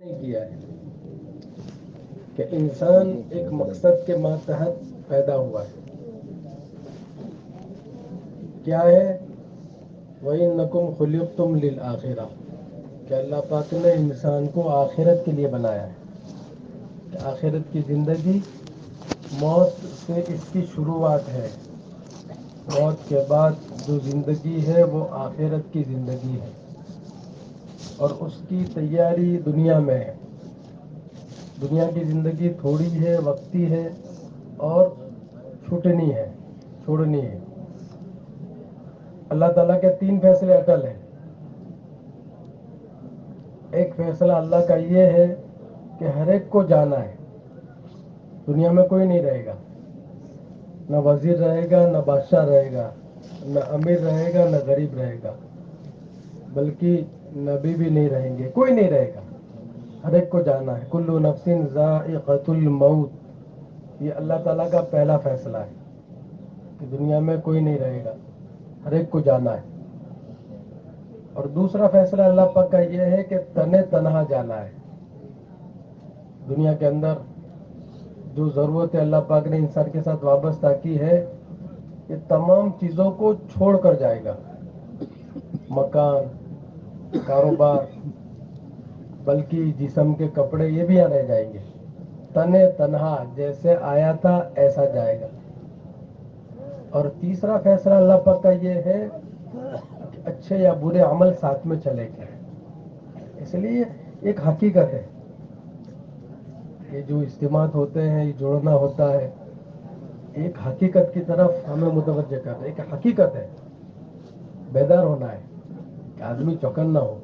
نہیں کیا ہے کہ انسان ایک مقصد کے ماتحت پیدا ہوا ہے. کیا ہے؟ وَإِنَّكُمْ خُلِقْتُمْ لِلْآخِرَةِ کہ اللہ پاک نے انسان کو آخرت کے لیے بنایا ہے کہ آخرت کی زندگی موت سے اس کی شروعات ہے. موت کے بعد جو زندگی ہے وہ آخرت کی زندگی ہے اور اس کی تیاری دنیا میں ہے. دنیا کی زندگی تھوڑی ہے، وقتی ہے اور چھوٹنی ہے، چھوڑنی ہے. اللہ تعالیٰ کے 3 فیصلے اٹل ہیں. ایک فیصلہ اللہ کا یہ ہے کہ ہر ایک کو جانا ہے. دنیا میں کوئی نہیں رہے گا، نہ وزیر رہے گا، نہ بادشاہ رہے گا، نہ امیر رہے گا، نہ غریب رہے گا، بلکہ نبی بھی نہیں رہیں گے، کوئی نہیں رہے گا. ہر ایک کو جانا ہے. کل نفس ذائقۃ الموت، یہ اللہ تعالیٰ کا پہلا فیصلہ ہے کہ دنیا میں کوئی نہیں رہے گا، ہر ایک کو جانا ہے. اور دوسرا فیصلہ اللہ پاک کا یہ ہے کہ تنے تنہا جانا ہے. دنیا کے اندر جو ضرورت ہے اللہ پاک نے انسان کے ساتھ وابستہ کی ہے، یہ تمام چیزوں کو چھوڑ کر جائے گا. مکان، کاروبار، بلکہ جسم کے کپڑے یہ بھی رہ جائیں گے. تنے تنہا جیسے آیا تھا ایسا جائے گا. اور تیسرا فیصلہ اللہ پاک کا یہ ہے کہ اچھے یا برے عمل ساتھ میں چلے گئے. اس لیے ایک حقیقت ہے، یہ جو اجتماعات ہوتے ہیں، یہ جوڑنا ہوتا ہے، ایک حقیقت کی طرف ہمیں متوجہ کرتا ہے. ایک حقیقت ہے، بیدار ہونا ہے کہ آدمی چوکن نہ ہو،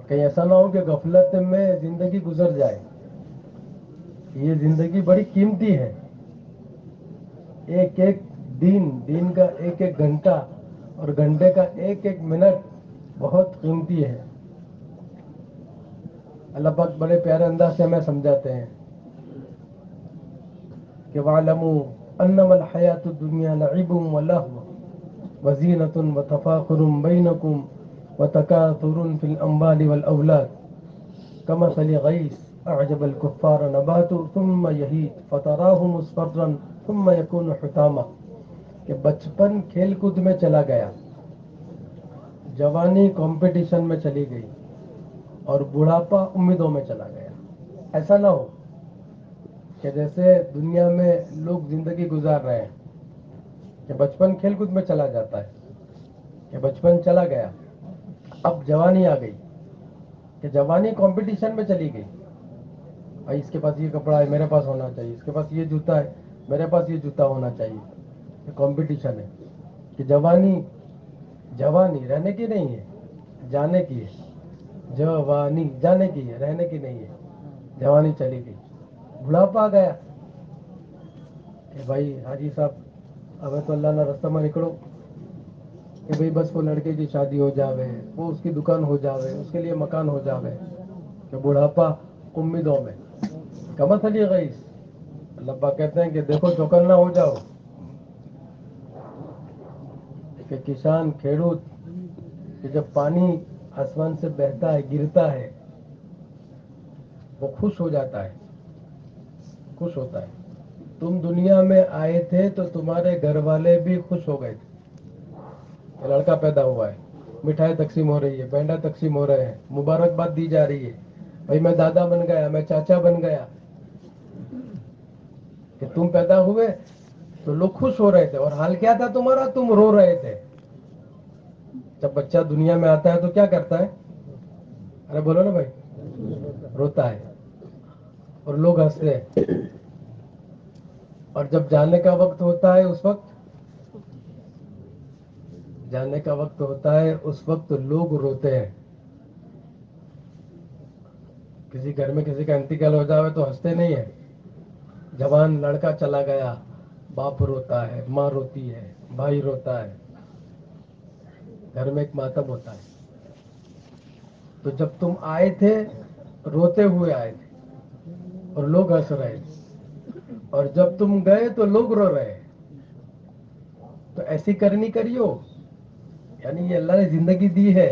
کہیں ایسا نہ ہو کہ غفلت میں زندگی گزر جائے. یہ زندگی بڑی قیمتی ہے. ایک ایک دن کا ایک ایک گھنٹہ اور گھنٹے کا ایک ایک منٹ بہت قیمتی ہے. اللہ پاک بڑے پیارے انداز سے ہمیں سمجھاتے ہیں کہ وَاعْلَمُوا أَنَّمَا الْحَيَاةُ الدُّنْيَا لَعِبٌ وَلَهْوٌ وَزِينَةٌ وَتَفَاخُرٌ بَيْنَكُمْ وَتَكَاثُرٌ فِي الْأَمْوَالِ وَالْأَوْلَادِ كَمَثَلِ غَيْثٍ أَعْجَبَ الْكُفَّارَ نَبَاتُهُ ثُمَّ يَهِيجُ فَتَرَاهُ مُصْفَرًّا ثُمَّ يَكُونُ حُطَامًا کہ بچپن کھیل کود میں چلا گیا، جوانی کمپٹیشن میں چلی گئی اور بڑھاپا امیدوں میں چلا گیا. ایسا نہ ہو کہ جیسے دنیا میں لوگ زندگی گزار رہے ہیں کہ بچپن کھیل کود میں چلا جاتا ہے، کہ بچپن چلا گیا، اب جوانی آ گئی کہ جوانی کمپٹیشن میں چلی گئی. بھائی اس کے پاس یہ کپڑا ہے، میرے پاس ہونا چاہیے، اس کے پاس یہ جوتا ہے، میرے پاس یہ جوتا ہونا چاہیے. یہ کمپٹیشن ہے کہ جوانی رہنے کی نہیں ہے، جانے کی ہے. جوانی جانے کی ہے، رہنے کی نہیں ہے. جوانی چلی گئی، بڑھاپا آ گیا کہ بھائی حاجی صاحب اب تو اللہ نہ رستہ میں نکلو کہ بھئی بس وہ لڑکے کی شادی ہو جاوے، وہ اس کی دکان ہو جاوے، اس کے لیے مکان ہو جاوے. کہ بڑھاپا امیدوں میں کمثل غیث. اللہ پاک کہتے ہیں کہ دیکھو چوکن نہ ہو جاؤ کہ کسان کھیڑوت کہ جب پانی آسمان سے بہتا ہے، گرتا ہے، وہ خوش ہو جاتا ہے، خوش ہوتا ہے. تم دنیا میں آئے تھے تو تمہارے گھر والے بھی خوش ہو گئے تھے. لڑکا پیدا ہوا ہے، مٹھائی تقسیم ہو رہی ہے، پینڈا تقسیم ہو رہے ہیں، مبارکباد دی جا رہی ہے. بھائی میں دادا بن گیا، میں چاچا بن گیا. کہ تم پیدا ہوئے تو لوگ خوش ہو رہے تھے، اور حال کیا تھا تمہارا؟ تم رو رہے تھے. جب بچہ دنیا میں آتا ہے تو کیا کرتا ہے؟ ارے بولو نا بھائی، روتا ہے اور لوگ ہنستے ہیں. اور جب جانے کا وقت ہوتا ہے، اس وقت جانے کا وقت ہوتا ہے، اس وقت لوگ روتے ہیں. کسی گھر میں کسی کا انتقال ہو جاوے تو ہنستے نہیں ہیں. جوان لڑکا چلا گیا، باپ روتا ہے، ماں روتی ہے، بھائی روتا ہے، گھر میں ایک ماتم ہوتا ہے. تو جب تم آئے تھے روتے ہوئے آئے تھے اور لوگ ہنس رہے تھے، اور جب تم گئے تو لوگ رو رہے. تو ایسی کرنی کریو. یعنی یہ اللہ نے زندگی دی ہے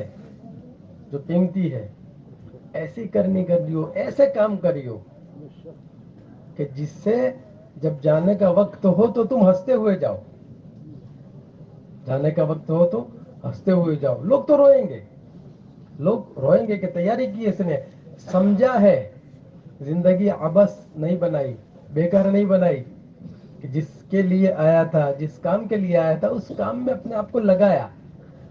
جو قیمتی ہے، ایسی کرنی کریو، ایسے کام کریو کہ جس سے جب جانے کا وقت ہو تو تم ہنستے ہوئے جاؤ. جانے کا وقت ہو تو ہنستے ہوئے جاؤ. لوگ تو روئیں گے، لوگ روئیں گے کہ تیاری کی اس نے، سمجھا ہے زندگی عبث نہیں بنائی، بیکار نہیں بنائی، کہ جس کے لیے آیا تھا، جس کام کے لیے آیا تھا اس کام میں اپنے آپ کو لگایا،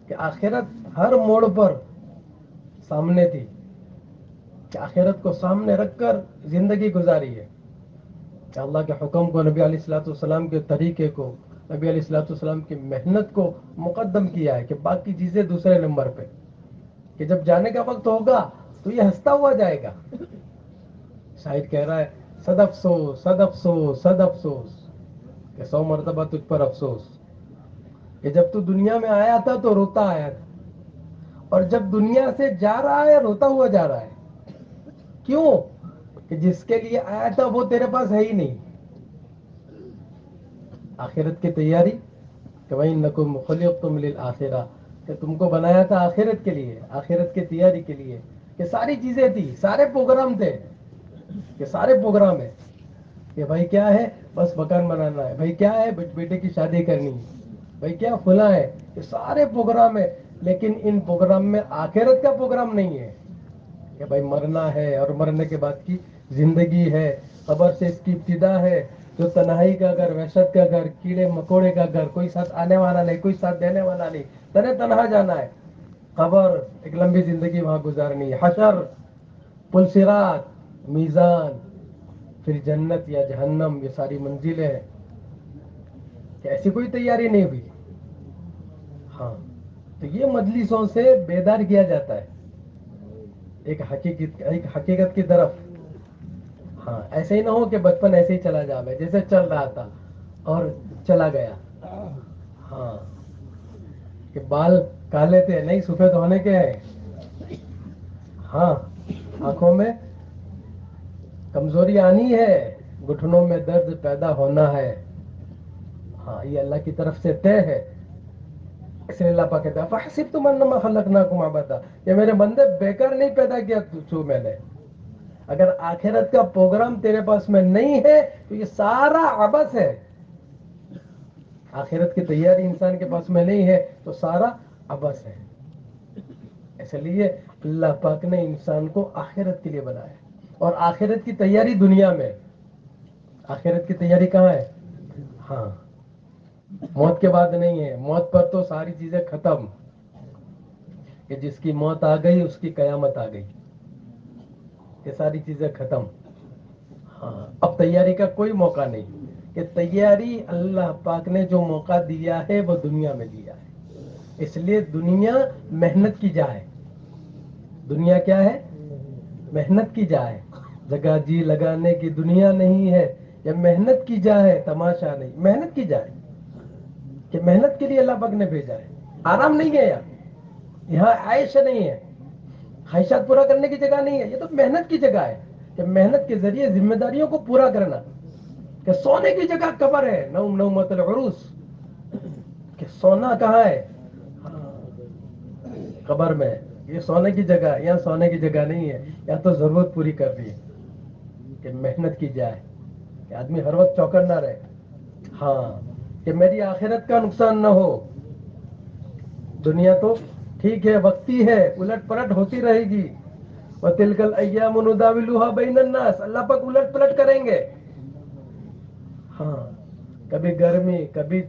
کہ آخرت ہر موڑ پر سامنے تھی، کہ آخرت کو سامنے رکھ کر زندگی گزاری ہے، کہ اللہ کے حکم کو، نبی علیہ الصلوۃ والسلام کے طریقے کو، نبی علیہ الصلوۃ والسلام کی محنت کو مقدم کیا ہے، کہ باقی چیزیں دوسرے نمبر پہ، کہ جب جانے کا وقت ہوگا تو یہ ہنستا ہوا جائے گا. شاعر کہہ رہا ہے صد افسوس صد افسوس صد افسوس، کہ 100 مرتبہ تجھ پر افسوس، کہ جب تو دنیا میں آیا تھا تو روتا آیا تھا، اور جب دنیا سے جا رہا ہے روتا ہوا جا رہا ہے. کیوں؟ کہ جس کے لیے آیا تھا وہ تیرے پاس ہے ہی نہیں. آخرت کی تیاری، کہ وَإِنَّكُمْ خُلِقْتُمْ لِلْآخِرَةِ، کہ تم کو بنایا تھا آخرت کے لیے، آخرت کی تیاری کے لیے، کہ ساری چیزیں تھی، سارے پروگرام تھے، کہ سارے پروگرام ہے، کہ بھائی کیا ہے، بس مکان بنانا ہے، بھائی کیا ہے، بیٹے کی شادی کرنی ہے، بھائی کیا فلاں ہے، یہ سارے پروگرام ہے. لیکن ان پروگرام میں آخرت کا پروگرام نہیں ہے، کہ بھائی مرنا ہے اور مرنے کے بعد کی زندگی ہے، قبر سے اس کی ابتدا ہے، جو تنہائی کا گھر، وحشت کا گھر، کیڑے مکوڑے کا گھر، کوئی ساتھ آنے والا نہیں، کوئی ساتھ دینے والا نہیں، تنہا جانا ہے. قبر، ایک لمبی زندگی وہاں گزارنی ہے، حشر، پل صراط، میزان، پھر جنت یا جہنم، یہ ساری منزلیں ہیں، کہ ایسی کوئی تیاری نہیں ہوئی. ہاں، تو یہ مجلسوں سے بیدار کیا جاتا ہے ایک حقیقت کی طرف. ہاں، ایسے ہی نہ ہو کہ بچپن ایسے ہی چلا جاوے، جیسے چل رہا تھا اور چلا گیا. ہاں، کہ بال کالے تھے، نہیں سفید ہونے کے ہیں. ہاں، آنکھوں میں کمزوری آنی ہے، گھٹنوں میں درد پیدا ہونا ہے. ہاں، یہ اللہ کی طرف سے طے ہے. اس لیے اللہ پاک کہتا ہے فَحَسِبْتُمْ أَنَّمَا خَلَقْنَاكُمْ عَبَثًا، کہ میرے بندے بیکار نہیں پیدا کیا تجھے میں نے. اگر آخرت کا پروگرام تیرے پاس میں نہیں ہے تو یہ سارا عبث ہے. آخرت کی تیاری انسان کے پاس میں نہیں ہے تو سارا عبث ہے. اس لیے اللہ پاک نے انسان کو آخرت کے لیے بنایا، اور آخرت کی تیاری دنیا میں. آخرت کی تیاری کہاں ہے؟ ہاں، موت کے بعد نہیں ہے. موت پر تو ساری چیزیں ختم، کہ جس کی موت آ گئی اس کی قیامت آ گئی، کہ ساری چیزیں ختم. ہاں، اب تیاری کا کوئی موقع نہیں، کہ تیاری اللہ پاک نے جو موقع دیا ہے وہ دنیا میں دیا ہے. اس لیے دنیا محنت کی جا ہے. دنیا کیا ہے؟ محنت کی جا ہے. جگہ جی لگانے کی دنیا نہیں ہے، یہ محنت کی جا ہے، تماشا نہیں. محنت کی جائے، کہ محنت کے لیے اللہ پاک نے بھیجا ہے. آرام نہیں ہے یہاں عائش نہیں ہے، خواہشات پورا کرنے کی جگہ نہیں ہے. یہ تو محنت کی جگہ ہے، کہ محنت کے ذریعے ذمہ داریوں کو پورا کرنا. کہ سونے کی جگہ قبر ہے، نوم نومۃ العروس، کہ سونا کہاں ہے؟ قبر میں. یہ سونے کی جگہ، یہاں سونے کی جگہ نہیں ہے، یہاں تو ضرورت پوری کر رہی ہے، کہ محنت کی جائے، کہ آدمی ہر وقت چوکن نہ رہے. ہاں، کہ میری آخرت کا نقصان نہ ہو. دنیا تو ٹھیک ہے، وقتی ہے، الٹ پلٹ ہوتی رہے گی. وَتِلْكَ الْأَيَّامُ نُدَاوِلُهَا بَيْنَ النَّاسِ، اللہ پاک الٹ پلٹ کریں گے. ہاں، کبھی گرمی، کبھی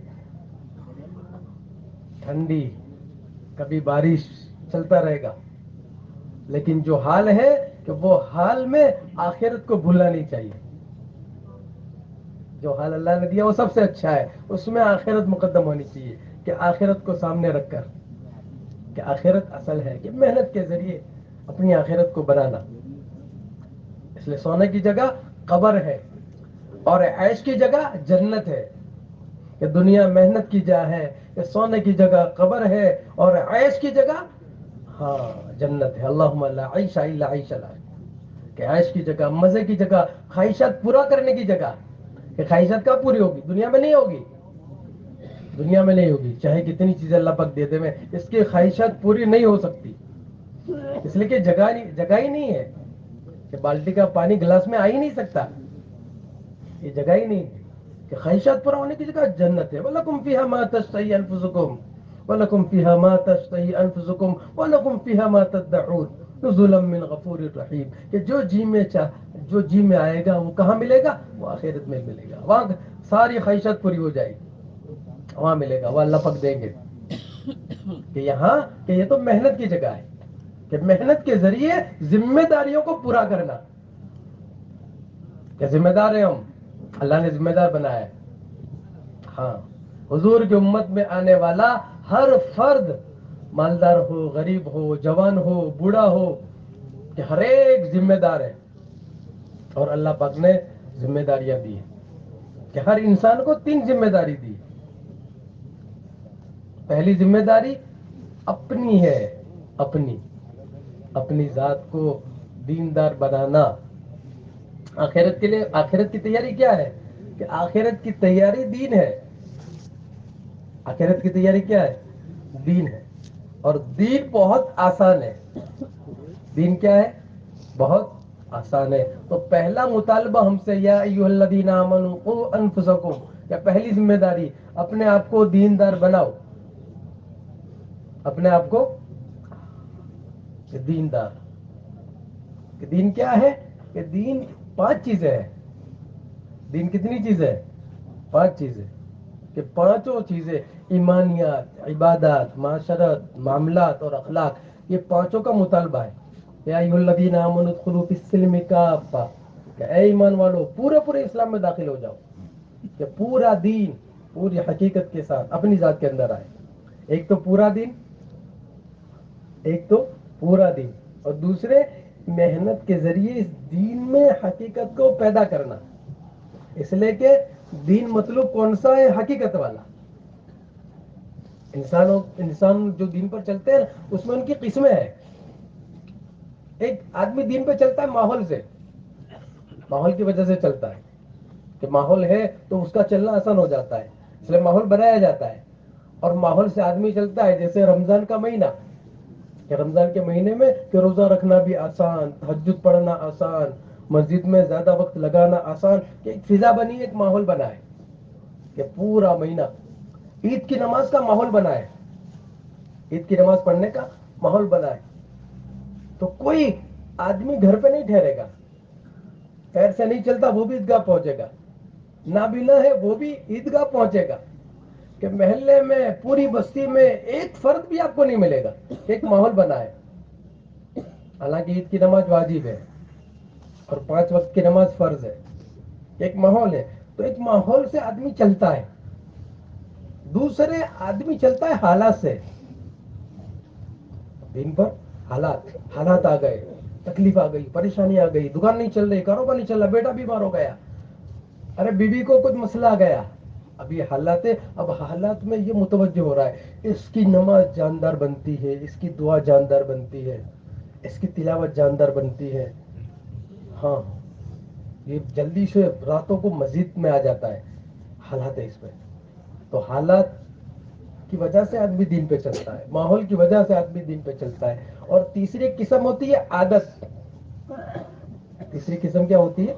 ٹھنڈی، کبھی بارش، چلتا رہے گا. لیکن جو حال ہے کہ وہ حال میں آخرت کو بھولنا نہیں چاہیے. جو حال اللہ نے دیا وہ سب سے اچھا ہے، اس میں آخرت مقدم ہونی چاہیے. کہ آخرت کو سامنے رکھ کر، کہ آخرت اصل ہے، کہ محنت کے ذریعے اپنی آخرت کو بنانا. اس لیے سونے کی جگہ قبر ہے، اور عیش کی جگہ جنت ہے. کہ دنیا محنت کی جا ہے، کہ سونے کی جگہ قبر ہے، اور عیش کی جگہ ہاں جنت ہے. اللہم لا عیش الا عیش الاخرہ، کہ عیش کی جگہ، مزے کی جگہ، خواہشات پورا کرنے کی جگہ. کہ خواہشات کب پوری ہوگی؟ دنیا میں نہیں ہوگی. دنیا میں نہیں ہوگی، چاہے کتنی چیزیں اللہ پاک دے دے، میں اس کی خواہشات پوری نہیں ہو سکتی. اس لیے کہ جگہ ہی نہیں ہے کہ بالٹی کا پانی گلاس میں آ ہی نہیں سکتا. یہ جگہ ہی نہیں ہے کہ خواہشات پورا ہونے کی جگہ جنت ہے. وَلَكُمْ فِيهَا مَا تَشْتَهِي أَنفُسُكُمْ وَلَكُمْ فِيهَا مَا تَشْتَهِي أَنفُسُكُمْ وَلَكُمْ فِيهَا مَا تَدَّعُونَ نُزُلًا مِّنْ غَفُورٍ رَحِيمٍ. کہ جو جی میں آئے گا وہ کہاں ملے گا؟ وہ آخرت میں ملے گا. وہاں ساری خواہشات پوری ہو جائے گی, وہاں ملے گا, وہ اللہ پاک دیں گے. کہ یہاں کہ یہ تو محنت کی جگہ ہے, کہ محنت کے ذریعے ذمہ داریوں کو پورا کرنا. کہ ذمہ دار ہیں ہم, اللہ نے ذمہ دار بنایا ہے. ہاں, حضور کی امت میں آنے والا ہر فرد, مالدار ہو, غریب ہو, جوان ہو, بوڑھا ہو, کہ ہر ایک ذمہ دار ہے. اور اللہ پاک نے ذمہ داریاں دی ہیں کہ ہر انسان کو 3 ذمہ داری دی. پہلی ذمہ داری اپنی ہے, اپنی ذات کو دیندار بنانا. آخرت کے لیے, آخرت کی تیاری کیا ہے؟ کہ آخرت کی تیاری دین ہے. آخرت کی تیاری کیا ہے؟ دین ہے. اور دین بہت آسان ہے. دین کیا ہے؟ بہت آسان ہے. تو پہلا مطالبہ ہم سے, یا ایھا الذین آمنوا قوا انفسکم, یا پہلی ذمہ داری اپنے آپ کو دیندار بناؤ. اپنے آپ کو دیندار. کہ دین کیا ہے؟ کہ دین 5 چیزیں ہیں. دین کتنی چیزیں ہیں؟ 5 چیزیں. کہ پانچوں چیزیں, ایمانیات, عبادات, معاشرت, معاملات اور اخلاق, یہ پانچوں کا مطالبہ ہے. یا ایھا الذین آمنوا ادخلوا فی السلم کافہ, کہ اے ایمان والو پورے اسلام میں داخل ہو جاؤ. کہ پورا دین پوری حقیقت کے ساتھ اپنی ذات کے اندر آئے. ایک تو پورا دین, اور دوسرے محنت کے ذریعے اس دین میں حقیقت کو پیدا کرنا. اس لیے کہ دین مطلوب کون سا ہے؟ حقیقت والا. انسان جو دین پر چلتے ہیں نا, اس میں ان کی قسمیں ہیں. ایک آدمی دین پہ چلتا ہے ماحول سے, ماحول کی وجہ سے چلتا ہے. کہ ماحول ہے تو اس کا چلنا آسان ہو جاتا ہے, اس لیے ماحول بنایا جاتا ہے. اور ماحول سے آدمی چلتا ہے, جیسے رمضان کا مہینہ, کہ رمضان کے مہینے میں کہ روزہ رکھنا بھی آسان, تہجد پڑھنا آسان, مسجد میں زیادہ وقت لگانا آسان. کہ ایک فضا بنی, ایک ماحول بنا ہے. کہ پورا مہینہ عید کی نماز کا ماحول بنا ہے, عید کی نماز پڑھنے کا ماحول بنا ہے. تو کوئی آدمی گھر پہ نہیں ٹھہرے گا, پیر سے نہیں چلتا وہ بھی عیدگاہ پہنچے گا, نابینا ہے وہ بھی عیدگاہ پہنچے گا. کہ محلے میں, پوری بستی میں ایک فرد بھی آپ کو نہیں ملے گا. ایک ماحول بنا ہے. حالانکہ عید کی نماز واجب ہے اور 5 وقت کی نماز فرض ہے. ایک ماحول ہے. تو ایک ماحول سے آدمی چلتا ہے. دوسرے آدمی چلتا ہے حالات سے. دن پر حالات آ گئے, تکلیف آ گئی, پریشانی آ گئی, دکان نہیں چل رہی, کاروبار نہیں چل رہا, بیٹا بیمار ہو گیا, ارے بیوی کو کچھ مسئلہ آ گیا. اب یہ حالات ہے. اب حالات میں یہ متوجہ ہو رہا ہے, اس کی نماز جاندار بنتی ہے, اس کی دعا جاندار بنتی ہے, اس کی تلاوت جاندار بنتی ہے. ہاں, یہ جلدی سے راتوں کو مسجد میں آ جاتا ہے. حالات ہے اس میں. تو حالات کی وجہ سے آدمی دین پہ چلتا ہے, ماحول کی وجہ سے آدمی دین پہ چلتا ہے. اور تیسری قسم ہوتی ہے عادت. تیسری قسم کیا ہوتی ہے؟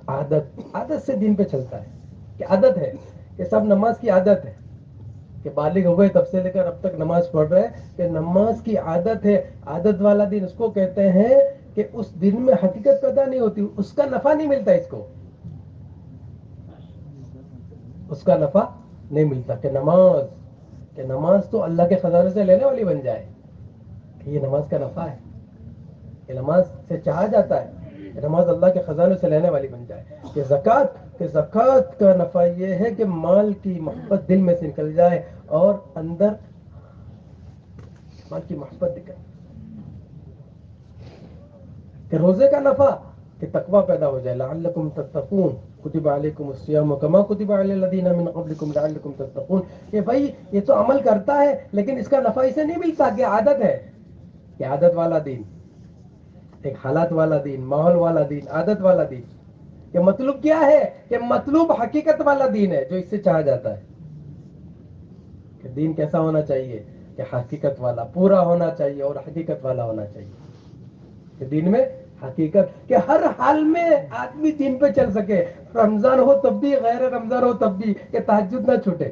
عادت سے دین پہ چلتا ہے. کہ عادت ہے, کہ سب نماز کی عادت ہے, کہ بالغ ہوئے تب سے لے کر اب تک نماز پڑھ رہے ہیں, کہ نماز کی عادت ہے. عادت والا دن اس کو کہتے ہیں کہ اس دن میں حقیقت پیدا نہیں ہوتی, اس کا نفع نہیں ملتا, اس کا نفع نہیں ملتا. کہ نماز تو اللہ کے خزانے سے لینے والی بن جائے, کہ یہ نماز کا نفع ہے, کہ نماز سے چاہا جاتا ہے, کہ نماز اللہ کے خزانے سے لینے والی بن جائے. کہ زکوٰۃ کا نفع یہ ہے کہ مال کی محبت دل میں سے نکل جائے اور اندر مال کی محبت نکل. کہ روزے کا نفع کہ تقویٰ پیدا ہو جائے, لعلکم تتقون, کتب علیکم الصیام کما کتب علی الذین من قبلکم لعلکم تتقون. کہ بھائی یہ تو عمل کرتا ہے لیکن اس کا نفع اسے نہیں ملتا, کہ عادت ہے. کہ عادت والا دین, ایک حالات والا دین, ماحول والا دین, عادت والا دین. کہ مطلوب کیا ہے؟ کہ مطلوب حقیقت والا دین ہے جو اس سے چاہا جاتا ہے. کہ دین کیسا ہونا چاہیے؟ کہ حقیقت والا پورا ہونا چاہیے اور حقیقت والا ہونا چاہیے، کہ دین میں حقیقت، کہ ہر حال میں آدمی دین پہ چل سکے، رمضان ہو تب بھی، غیر رمضان ہو تب بھی، کہ تہجد نہ چھوٹے،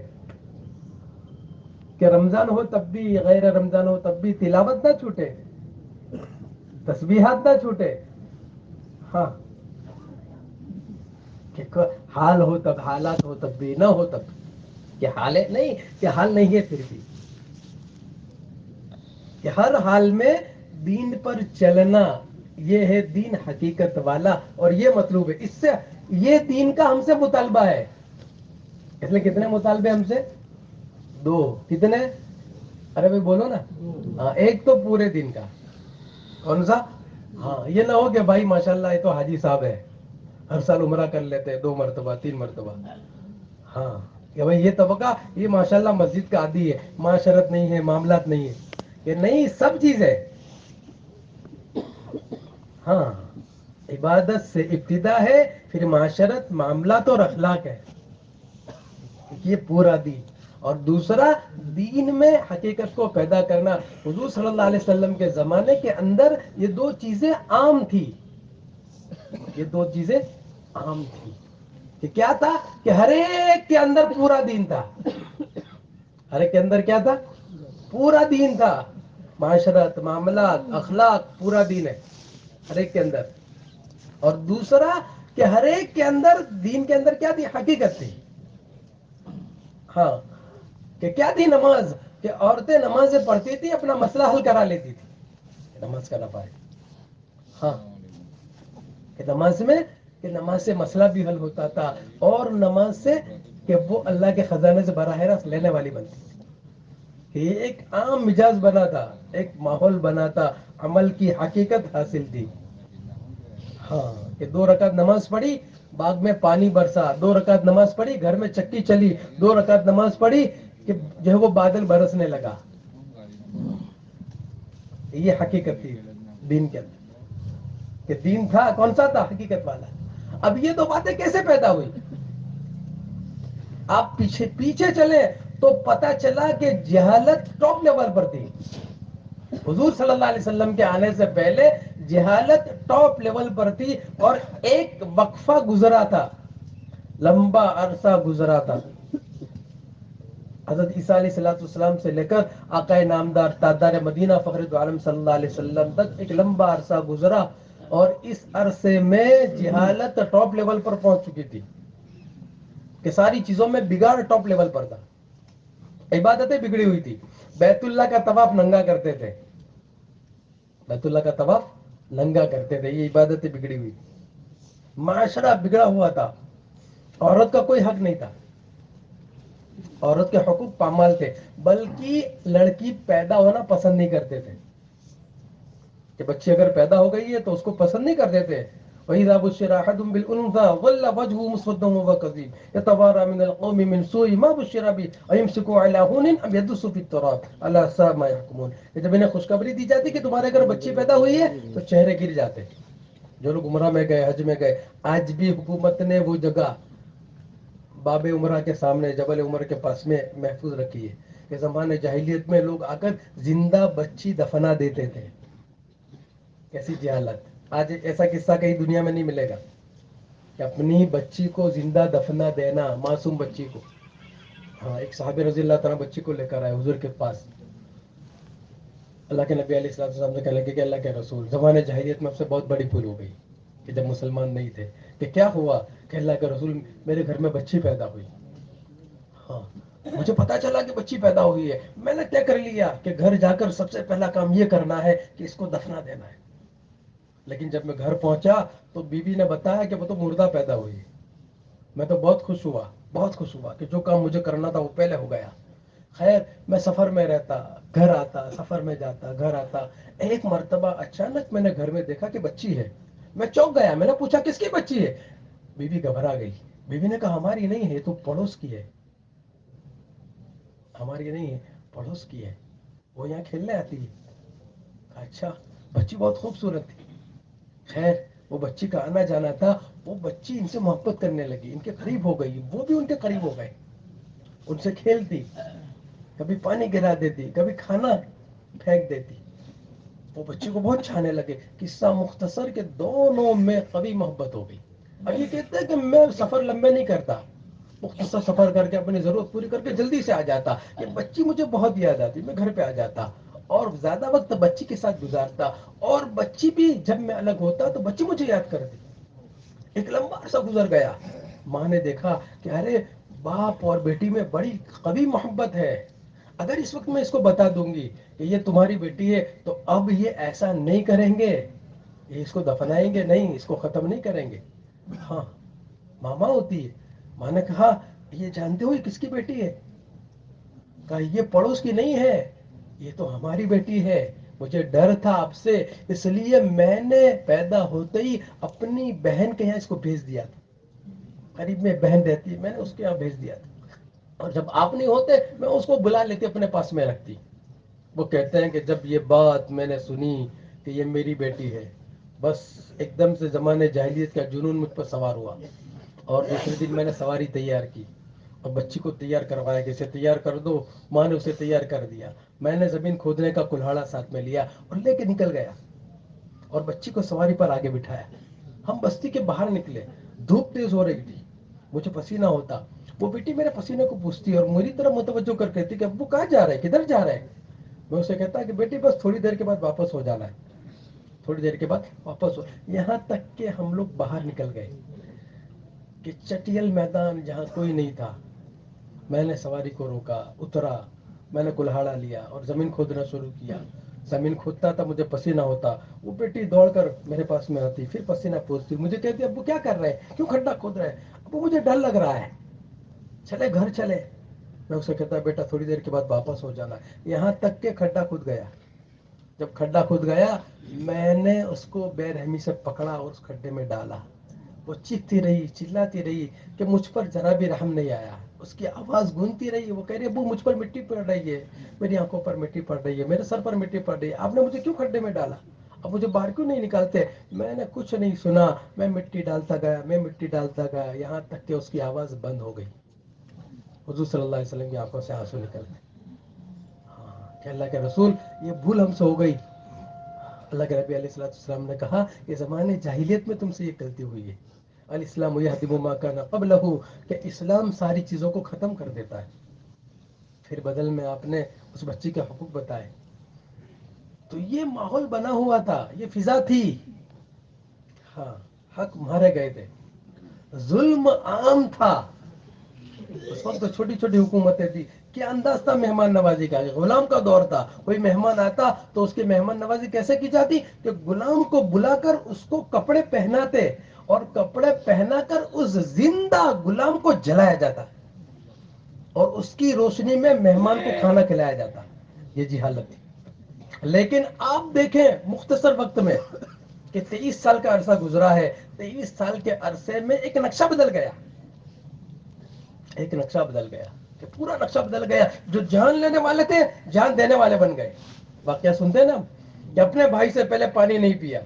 کہ رمضان ہو تب بھی، غیر رمضان ہو تب بھی تلاوت نہ چھوٹے، تسبیحات نہ چھوٹے. ہاں، کہ حال ہو تب، حالات ہو تب بھی، نہ ہو تب کہ حال ہے نہیں، کہ حال نہیں ہے پھر بھی، کہ ہر حال میں دین پر چلنا، یہ ہے دین حقیقت والا، اور یہ مطلوب ہے. اس سے یہ دین کا ہم سے مطالبہ ہے. اس میں کتنے مطالبے ہم سے؟ 2. کتنے؟ ارے بھائی بولو نا. ہاں، ایک تو پورے دن کا. کون سا؟ ہاں، یہ نہ ہو کہ بھائی ماشاءاللہ یہ تو حاجی صاحب ہے، ہر سال عمرہ کر لیتے ہیں 2 مرتبہ 3 مرتبہ. ہاں، کہ بھائی یہ طبقہ، یہ ماشاءاللہ مسجد کا عادی ہے، معاشرت نہیں ہے، معاملات نہیں ہے. کہ نہیں، سب چیز ہے. ہاں، عبادت سے ابتدا ہے، پھر معاشرت، معاملات اور اخلاق ہے. یہ پورا دین. اور دوسرا، دین میں حقیقت کو پیدا کرنا. حضور صلی اللہ علیہ وسلم کے زمانے کے اندر یہ 2 چیزیں عام تھی. یہ 2 چیزیں عام تھی. کہ کیا تھا؟ کہ ہر ایک کے اندر پورا دین تھا. ہر ایک کے اندر کیا تھا؟ پورا دین تھا. معاشرت، معاملات، اخلاق، پورا دین ہے ہر ایک کے اندر. اور دوسرا، کہ ہر ایک کے اندر، دین کے اندر کیا تھی؟ حقیقت تھی. ہاں، کہ کیا تھی؟ نماز. کہ عورتیں نمازیں پڑھتی تھی، اپنا مسئلہ حل کرا لیتی تھی. نماز کا نفع ہے. ہاں، کہ نماز میں، کہ نماز سے مسئلہ بھی حل ہوتا تھا، اور نماز سے کہ وہ اللہ کے خزانے سے براہ راست لینے والی بنتی تھی. کہ یہ ایک عام مزاج بنا تھا، ایک ماحول بنا تھا، عمل کی حقیقت حاصل تھی. ہاں، کہ 2 رکعت نماز پڑھی، باغ میں پانی برسا. 2 رکعت نماز پڑھی، گھر میں چکی چلی. 2 رکعت نماز پڑھی کہ جو ہے وہ بادل برسنے لگا. یہ حقیقت تھی دین کے اندر. کہ دین تھا کون سا تھا؟ حقیقت والا. اب یہ 2 باتیں کیسے پیدا ہوئی؟ آپ پیچھے چلے تو پتا چلا کہ جہالت ٹاپ لیول پر تھی. حضور صلی اللہ علیہ وسلم کے آنے سے پہلے جہالت ٹاپ لیول پر تھی، اور ایک وقفہ گزرا تھا، لمبا عرصہ گزرا تھا. حضرت عیسیٰ علیہ السلام سے لے کر آقا نامدار تاجدار مدینہ فخر دو عالم صلی اللہ علیہ وسلم تک ایک لمبا عرصہ گزرا، اور اس عرصے میں جہالت ٹاپ لیول پر پہنچ چکی تھی. کہ ساری چیزوں میں بگاڑ ٹاپ لیول پر تھا. عبادتیں بگڑی ہوئی تھی. بیت اللہ کا طواف ننگا کرتے تھے. بیت اللہ کا طواف ننگا کرتے تھے. یہ عبادتیں بگڑی ہوئی تھی. معاشرہ بگڑا ہوا تھا. عورت کا کوئی حق نہیں تھا. عورت کے حقوق پامال تھے. بلکہ لڑکی پیدا ہونا پسند نہیں کرتے تھے. کہ بچی اگر پیدا ہو گئی ہے تو اس کو پسند نہیں کرتے تھے. وَإِذَا بُشِّرَ أَحَدٌ بِالْأُنثَىٰ ظَلَّ وَجْهُهُ مُسْوَدًّا وَهُوَ كَظِيمٌ يَتَوَارَىٰ مِنَ الْقَوْمِ مِنْ سُوءِ مَا بُشِّرَ بِهِ أَيُمْسِكُهُ عَلَىٰ هُونٍ أَمْ يَدُسُّهُ فِي التُّرَابِ أَلَا سَاءَ مَا يَحْكُمُونَ. کہ جب انہیں خوشخبری دی جاتی کہ تمہارے گھر بچی پیدا ہوئی ہے تو چہرے گر جاتے. جو لوگ عمرہ میں گئے، حج میں گئے، آج بھی حکومت نے وہ جگہ باب عمرہ کے سامنے جبل عمر کے پاس میں محفوظ رکھی ہے. کہ زمانے جاہلیت میں لوگ آ کر زندہ بچی دفنا دیتے تھے. کیسی جہالت. آج ایسا قصہ کہیں دنیا میں نہیں ملے گا کہ اپنی بچی کو زندہ دفنا دینا، معصوم بچی کو. ہاں، ایک صحابی رضی اللہ تعالیٰ بچی کو لے کر آئے حضور کے پاس. اللہ کے نبی علیہ السلام سے کہنے لگے کہ اللہ کے رسول، زمانے جاہلیت میں اب سے بہت بڑی بھول ہو گئی کہ جب مسلمان نہیں تھے. کہ کیا ہوا؟ کہ اللہ کے رسول، میرے گھر میں بچی پیدا ہوئی. ہاں، مجھے پتا چلا کہ بچی پیدا ہوئی ہے. میں نے طے کر لیا کہ گھر جا کر سب سے پہلا کام یہ کرنا ہے کہ اس کو دفنا دینا ہے. لیکن جب میں گھر پہنچا تو بیوی نے بتایا کہ وہ تو مردہ پیدا ہوئی. میں تو بہت خوش ہوا، بہت خوش ہوا کہ جو کام مجھے کرنا تھا وہ پہلے ہو گیا. خیر، میں سفر میں رہتا، گھر آتا، سفر میں جاتا، گھر آتا. ایک مرتبہ اچانک میں نے گھر میں دیکھا کہ بچی ہے. میں چونک گیا. میں نے پوچھا کس کی بچی ہے؟ بیوی گھبرا گئی. بیوی نے کہا ہماری نہیں ہے، تو پڑوس کی ہے. ہماری نہیں ہے، پڑوس کی ہے، وہ یہاں کھیلنے آتی ہے. اچھا. بچی بہت خوبصورت تھی. خیر، وہ بچی کا آنا جانا تھا. وہ بچی ان سے محبت کرنے لگی، ان کے قریب ہو گئی، وہ بھی ان کے قریب ہو گئے، ان سے کھیلتی. کبھی پانی گرا دیتی، کبھی کھانا پھینک دیتی. وہ بچے کو بہت چھانے لگے. قصہ مختصر کہ دونوں میں قوی محبت ہو گئی. اب یہ کہتے ہیں کہ میں سفر لمبے نہیں کرتا، مختصر سفر کر کے اپنی ضرورت پوری کر کے جلدی سے آ جاتا. کہ بچی مجھے بہت یاد آتی، میں گھر پہ آ جاتا اور زیادہ وقت بچی کے ساتھ گزارتا. اور بچی بھی جب میں الگ ہوتا تو بچی مجھے یاد کرتی. ایک لمبا عرصہ گزر گیا. ماں نے دیکھا کہ ارے باپ اور بیٹی میں بڑی قوی محبت ہے. اگر اس وقت میں اس کو بتا دوں گی کہ یہ تمہاری بیٹی ہے تو اب یہ ایسا نہیں کریں گے، یہ اس کو دفنائیں گے نہیں، اس کو ختم نہیں کریں گے. ہاں ماما ہوتی ہے. ماں نے کہا یہ جانتے ہو یہ کس کی بیٹی ہے؟ کہا یہ پڑوس کی نہیں ہے، یہ تو ہماری بیٹی ہے. مجھے ڈر تھا آپ سے، اس لیے میں نے پیدا ہوتے ہی اپنی بہن کے یہاں اس کو بھیج دیا تھا. قریب میں بہن رہتی ہے، میں نے اس کے یہاں بھیج دیا تھا. اور جب آپ نہیں ہوتے میں اس کو بلا لیتی، اپنے پاس میں رکھتی. وہ کہتے ہیں کہ جب یہ بات میں نے سنی کہ یہ میری بیٹی ہے، بس ایک دم سے زمانے جاہلیت کا جنون مجھ پر سوار ہوا. اور دوسرے دن میں نے سواری تیار کی اور بچی کو تیار کروایا کہ اسے تیار کر دو. ماں نے اسے تیار کر دیا. میں نے زمین کھودنے کا کلہاڑا ساتھ میں لیا اور لے کے نکل گیا اور بچی کو سواری پر آگے بٹھایا. ہم بستی کے باہر نکلے. دھوپ تیز ہو رہی تھی، مجھے پسینہ ہوتا. وہ بیٹی میرے پسینے کو پوچھتی اور میری طرف متوجہ کر کہتی کہ ابو کہاں جا رہے ہیں، کدھر جا رہے ہیں؟ میں اسے کہتا کہ بیٹی بس تھوڑی دیر کے بعد واپس ہو جانا ہے، تھوڑی دیر کے بعد واپس ہو. یہاں تک کہ ہم لوگ باہر نکل گئے کہ چٹیل میدان جہاں کوئی نہیں تھا. میں نے سواری کو روکا، اترا، میں نے کلہاڑا لیا اور زمین کھودنا شروع کیا. زمین کھودتا تھا، مجھے پسینہ ہوتا. وہ بیٹی دوڑ کر میرے پاس میں آتی، پھر پسینہ پوچھتی، مجھے کہتی ابو کیا کر رہے ہیں، کیوں کھڈا کھود رہے ہیں؟ ابو مجھے ڈر لگ رہا ہے، چلے گھر چلے. میں اسے کہتا بیٹا تھوڑی دیر کے بعد واپس ہو جانا. یہاں تک کہ کھڈا کھود گیا. جب کھڈا کھود گیا میں نے اس کو بے رحمی سے پکڑا اور اس کھڈے میں ڈالا. وہ چیختی رہی، چلاتی رہی کہ مجھ پر ذرا بھی رحم نہیں آیا. اس کی آواز گونجتی رہی. وہ کہہ رہی ابو مجھ پر مٹی پڑ رہی ہے، میری آنکھوں پر مٹی پڑ رہی ہے، میرے سر پر مٹی پڑ رہی ہے، آپ نے مجھے کیوں کھڈے میں ڈالا؟ اب مجھے باہر کیوں نہیں نکالتے؟ میں نے کچھ نہیں سنا. میں مٹی ڈالتا گیا، میں مٹی ڈالتا گیا، یہاں تک کہ اس کی آواز بند ہو گئی. حضور صلی اللہ علیہ وسلم کی آنکھوں سے آنسو نکل گئے. کہ اللہ کے رسول یہ بھول ہم سے ہو گئی. اللہ کے نبی علیہ الصلوۃ والسلام نے کہا کہ زمانے جاہلیت میں تم سے یہ غلطی ہوئی ہے. الاسلام یہدم ما کان قبلہ، کہ اسلام ساری چیزوں کو ختم کر دیتا ہے. پھر بدل میں آپ نے اس بچی کے حقوق بتائے. تو یہ ماحول بنا ہوا تھا، یہ فضا تھی. ہاں حق مارے گئے تھے، ظلم عام تھا. اس وقت تو چھوٹی چھوٹی حکومتیں تھی. کیا انداز تھا مہمان نوازی کا؟ غلام کا دور تھا. کوئی مہمان آتا تو اس کی مہمان نوازی کیسے کی جاتی کہ غلام کو بلا کر اس کو کپڑے پہناتے اور کپڑے پہنا کر اس زندہ غلام کو جلایا جاتا اور اس کی روشنی میں مہمان کو کھانا کھلایا جاتا. یہ جی حالت تھی. لیکن آپ دیکھیں مختصر وقت میں کہ 23 سال کا عرصہ گزرا ہے. 23 سال کے عرصے میں ایک نقشہ بدل گیا. ایک نقشہ بدل گیا کہ پورا نقشہ بدل گیا. جو جان لینے والے تھے جان دینے والے بن گئے. واقعہ سنتے ہیں نا کہ اپنے بھائی سے پہلے پانی نہیں پیا،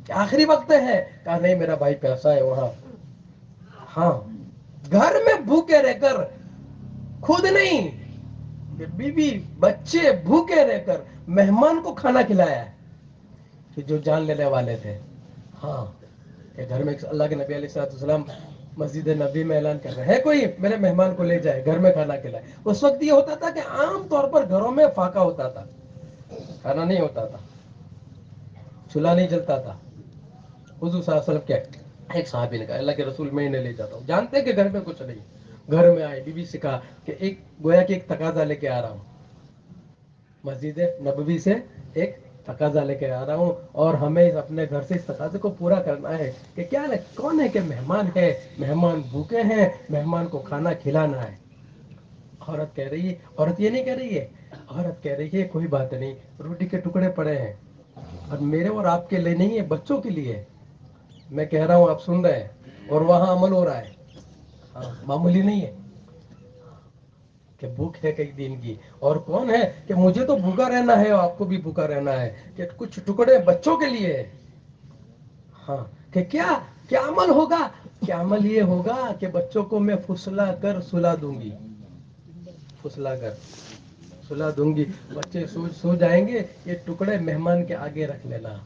کہ آخری وقت ہے، کہا نہیں میرا بھائی پیسہ ہے وہاں. ہاں گھر میں بھوکے رہ کر، خود نہیں کہ بیوی بچے بھوکے رہ کر مہمان کو کھانا کھلایا ہے کہ جو جان لینے والے تھے. ہاں کہ گھر میں اللہ کے نبی علیہ الصلوۃ والسلام مسجد نبی میں اعلان کر رہے ہیں کوئی میرے مہمان کو لے جائے گھر میں کھانا کھلائے. اس وقت یہ ہوتا تھا کہ عام طور پر گھروں میں فاقہ ہوتا تھا، کھانا نہیں ہوتا تھا، چولہا نہیں جلتا تھا. حضور صلی اللہ علیہ وسلم کیا ایک صحابی نے کہا اللہ کے رسول میں انہیں لے جاتا ہوں. جانتے ہیں کہ گھر میں کچھ نہیں. گھر میں آئے، بیوی سے کہا کہ ایک گویا کہ ایک تقاضا لے کے آ رہا ہوں، مسجد نبوی سے ایک تقاضا لے کے آ رہا ہوں اور ہمیں اپنے گھر سے اس تقاضے کو پورا کرنا ہے. کہ کیا کون ہے کہ مہمان ہے، مہمان بھوکے ہیں، مہمان کو کھانا کھلانا ہے. عورت کہہ رہی ہے، عورت یہ نہیں کہہ رہی ہے، عورت کہہ رہی ہے کوئی بات نہیں، روٹی کے ٹکڑے پڑے ہیں اور میرے اور آپ کے لیے نہیں ہے، بچوں کے لیے. میں کہہ رہا ہوں آپ سن رہے ہیں اور وہاں عمل ہو رہا ہے. ہاں معمولی نہیں ہے کہ بھوک ہے کئی دن کی. اور کون ہے کہ مجھے تو بھوکا رہنا ہے اور آپ کو بھی بھوکا رہنا ہے کہ کچھ ٹکڑے بچوں کے لیے. ہاں کہ کیا عمل ہوگا؟ کیا عمل یہ ہوگا کہ بچوں کو میں پھسلا کر سلا دوں گی. پھسلا کر سلا دوں گی. بچے سو جائیں گے, یہ ٹکڑے مہمان کے آگے رکھ لینا.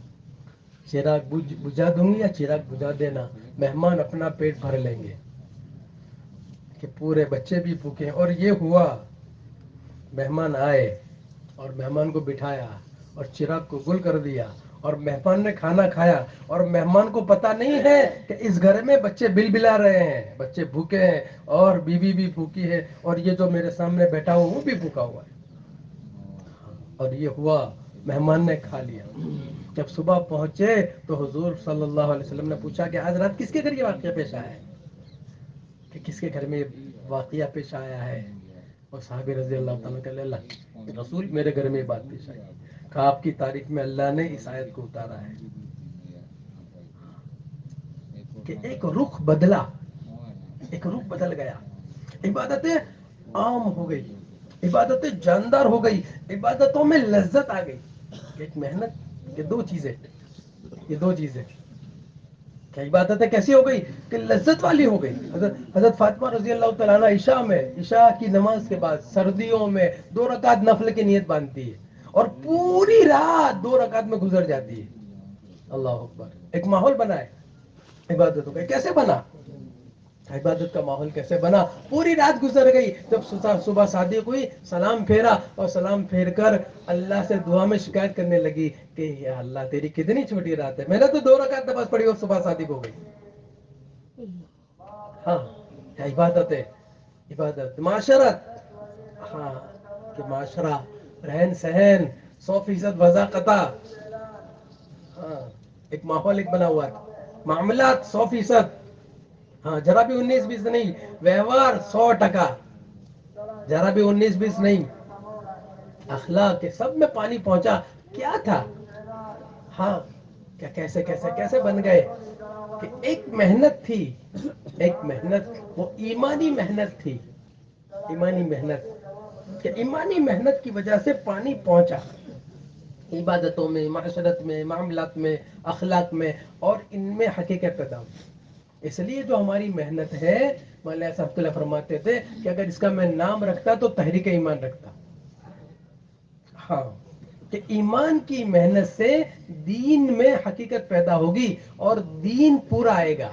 چراغ بجھا دوں گی یا چراغ بجھا دینا, مہمان اپنا پیٹ بھر لیں گے. کہ پورے بچے بھی بھوکے. اور یہ ہوا, مہمان آئے اور مہمان کو بٹھایا اور چراغ کو گل کر دیا, اور مہمان نے کھانا کھایا, اور مہمان کو پتا نہیں ہے کہ اس گھر میں بچے بل بلا رہے ہیں, بچے بھوکے ہیں اور بیوی بھی بھوکی ہے, اور یہ جو میرے سامنے بیٹھا ہوا وہ بھی بھوکا ہوا ہے. اور یہ ہوا, مہمان نے کھا لیا. جب صبح پہنچے تو حضور صلی اللہ علیہ وسلم نے پوچھا کہ آج رات کس کے گھر یہ واقعہ پیش آیا ہے, کہ کس کے گھر میں واقعہ پیش آیا ہے. اور صحابی رضی اللہ تعالیٰ کہ اللہ رسول میرے گھر میں یہ بات پیش آئی. کہا آپ کی تاریخ میں اللہ نے اس آیت کو اتارا ہے کہ ایک رخ بدلا, ایک رخ بدل گیا. عبادتیں عام ہو گئی, عبادتیں جاندار ہو گئی, عبادتوں میں لذت آ گئی. ایک محنت, یہ دو چیزیں, یہ دو چیزیں. کیا عبادتیں کیسی ہو گئی کہ لذت والی ہو گئی. حضرت فاطمہ رضی اللہ تعالیٰ عنہ عشاء میں, عشاء کی نماز کے بعد سردیوں میں 2 رکعت نفل کی نیت باندھتی ہے, اور پوری رات 2 رکعت میں گزر جاتی ہے. اللہ اکبر. ایک ماحول بنا ہے عبادتوں کا. کیسے بنا عبادت کا ماحول, کیسے بنا؟ پوری رات گزر گئی. جب صبح صادق ہوئی, سلام پھیرا, اور سلام پھیر کر اللہ سے دعا میں شکایت کرنے لگی کہ یا اللہ تیری کتنی چھوٹی رات ہے, میں نے تو 2 رکعت نماز پڑھی اور صبح صادق ہو گئی. ہاں, عبادت ہے, عبادت. معاشرت, ہاں کہ معاشرہ, رہن سہن 100% وضاقت. ہاں, ایک ماحول ایک بنا ہوا ہے. معاملات 100%, ہاں ذرا بھی 19-20 نہیں. ویوہار 100%, ذرا بھی 19-20 نہیں. اخلاق کے سب میں پانی پہنچا. کیا تھا؟ ہاں, کیا کیسے کیسے کیسے بن گئے کہ ایک محنت تھی, ایک محنت, وہ ایمانی محنت تھی. ایمانی محنت, کہ ایمانی محنت کی وجہ سے پانی پہنچا عبادتوں میں, معاشرت میں, معاملات میں, اخلاق میں, اور ان میں حقیقت پیدا ہوئی. اس لیے جو ہماری محنت ہے, مولانا صاحب اللہ فرماتے تھے کہ اگر اس کا میں نام رکھتا تو تحریک ایمان رکھتا. ہاں, کہ ایمان کی محنت سے دین میں حقیقت پیدا ہوگی, اور دین پورا آئے گا,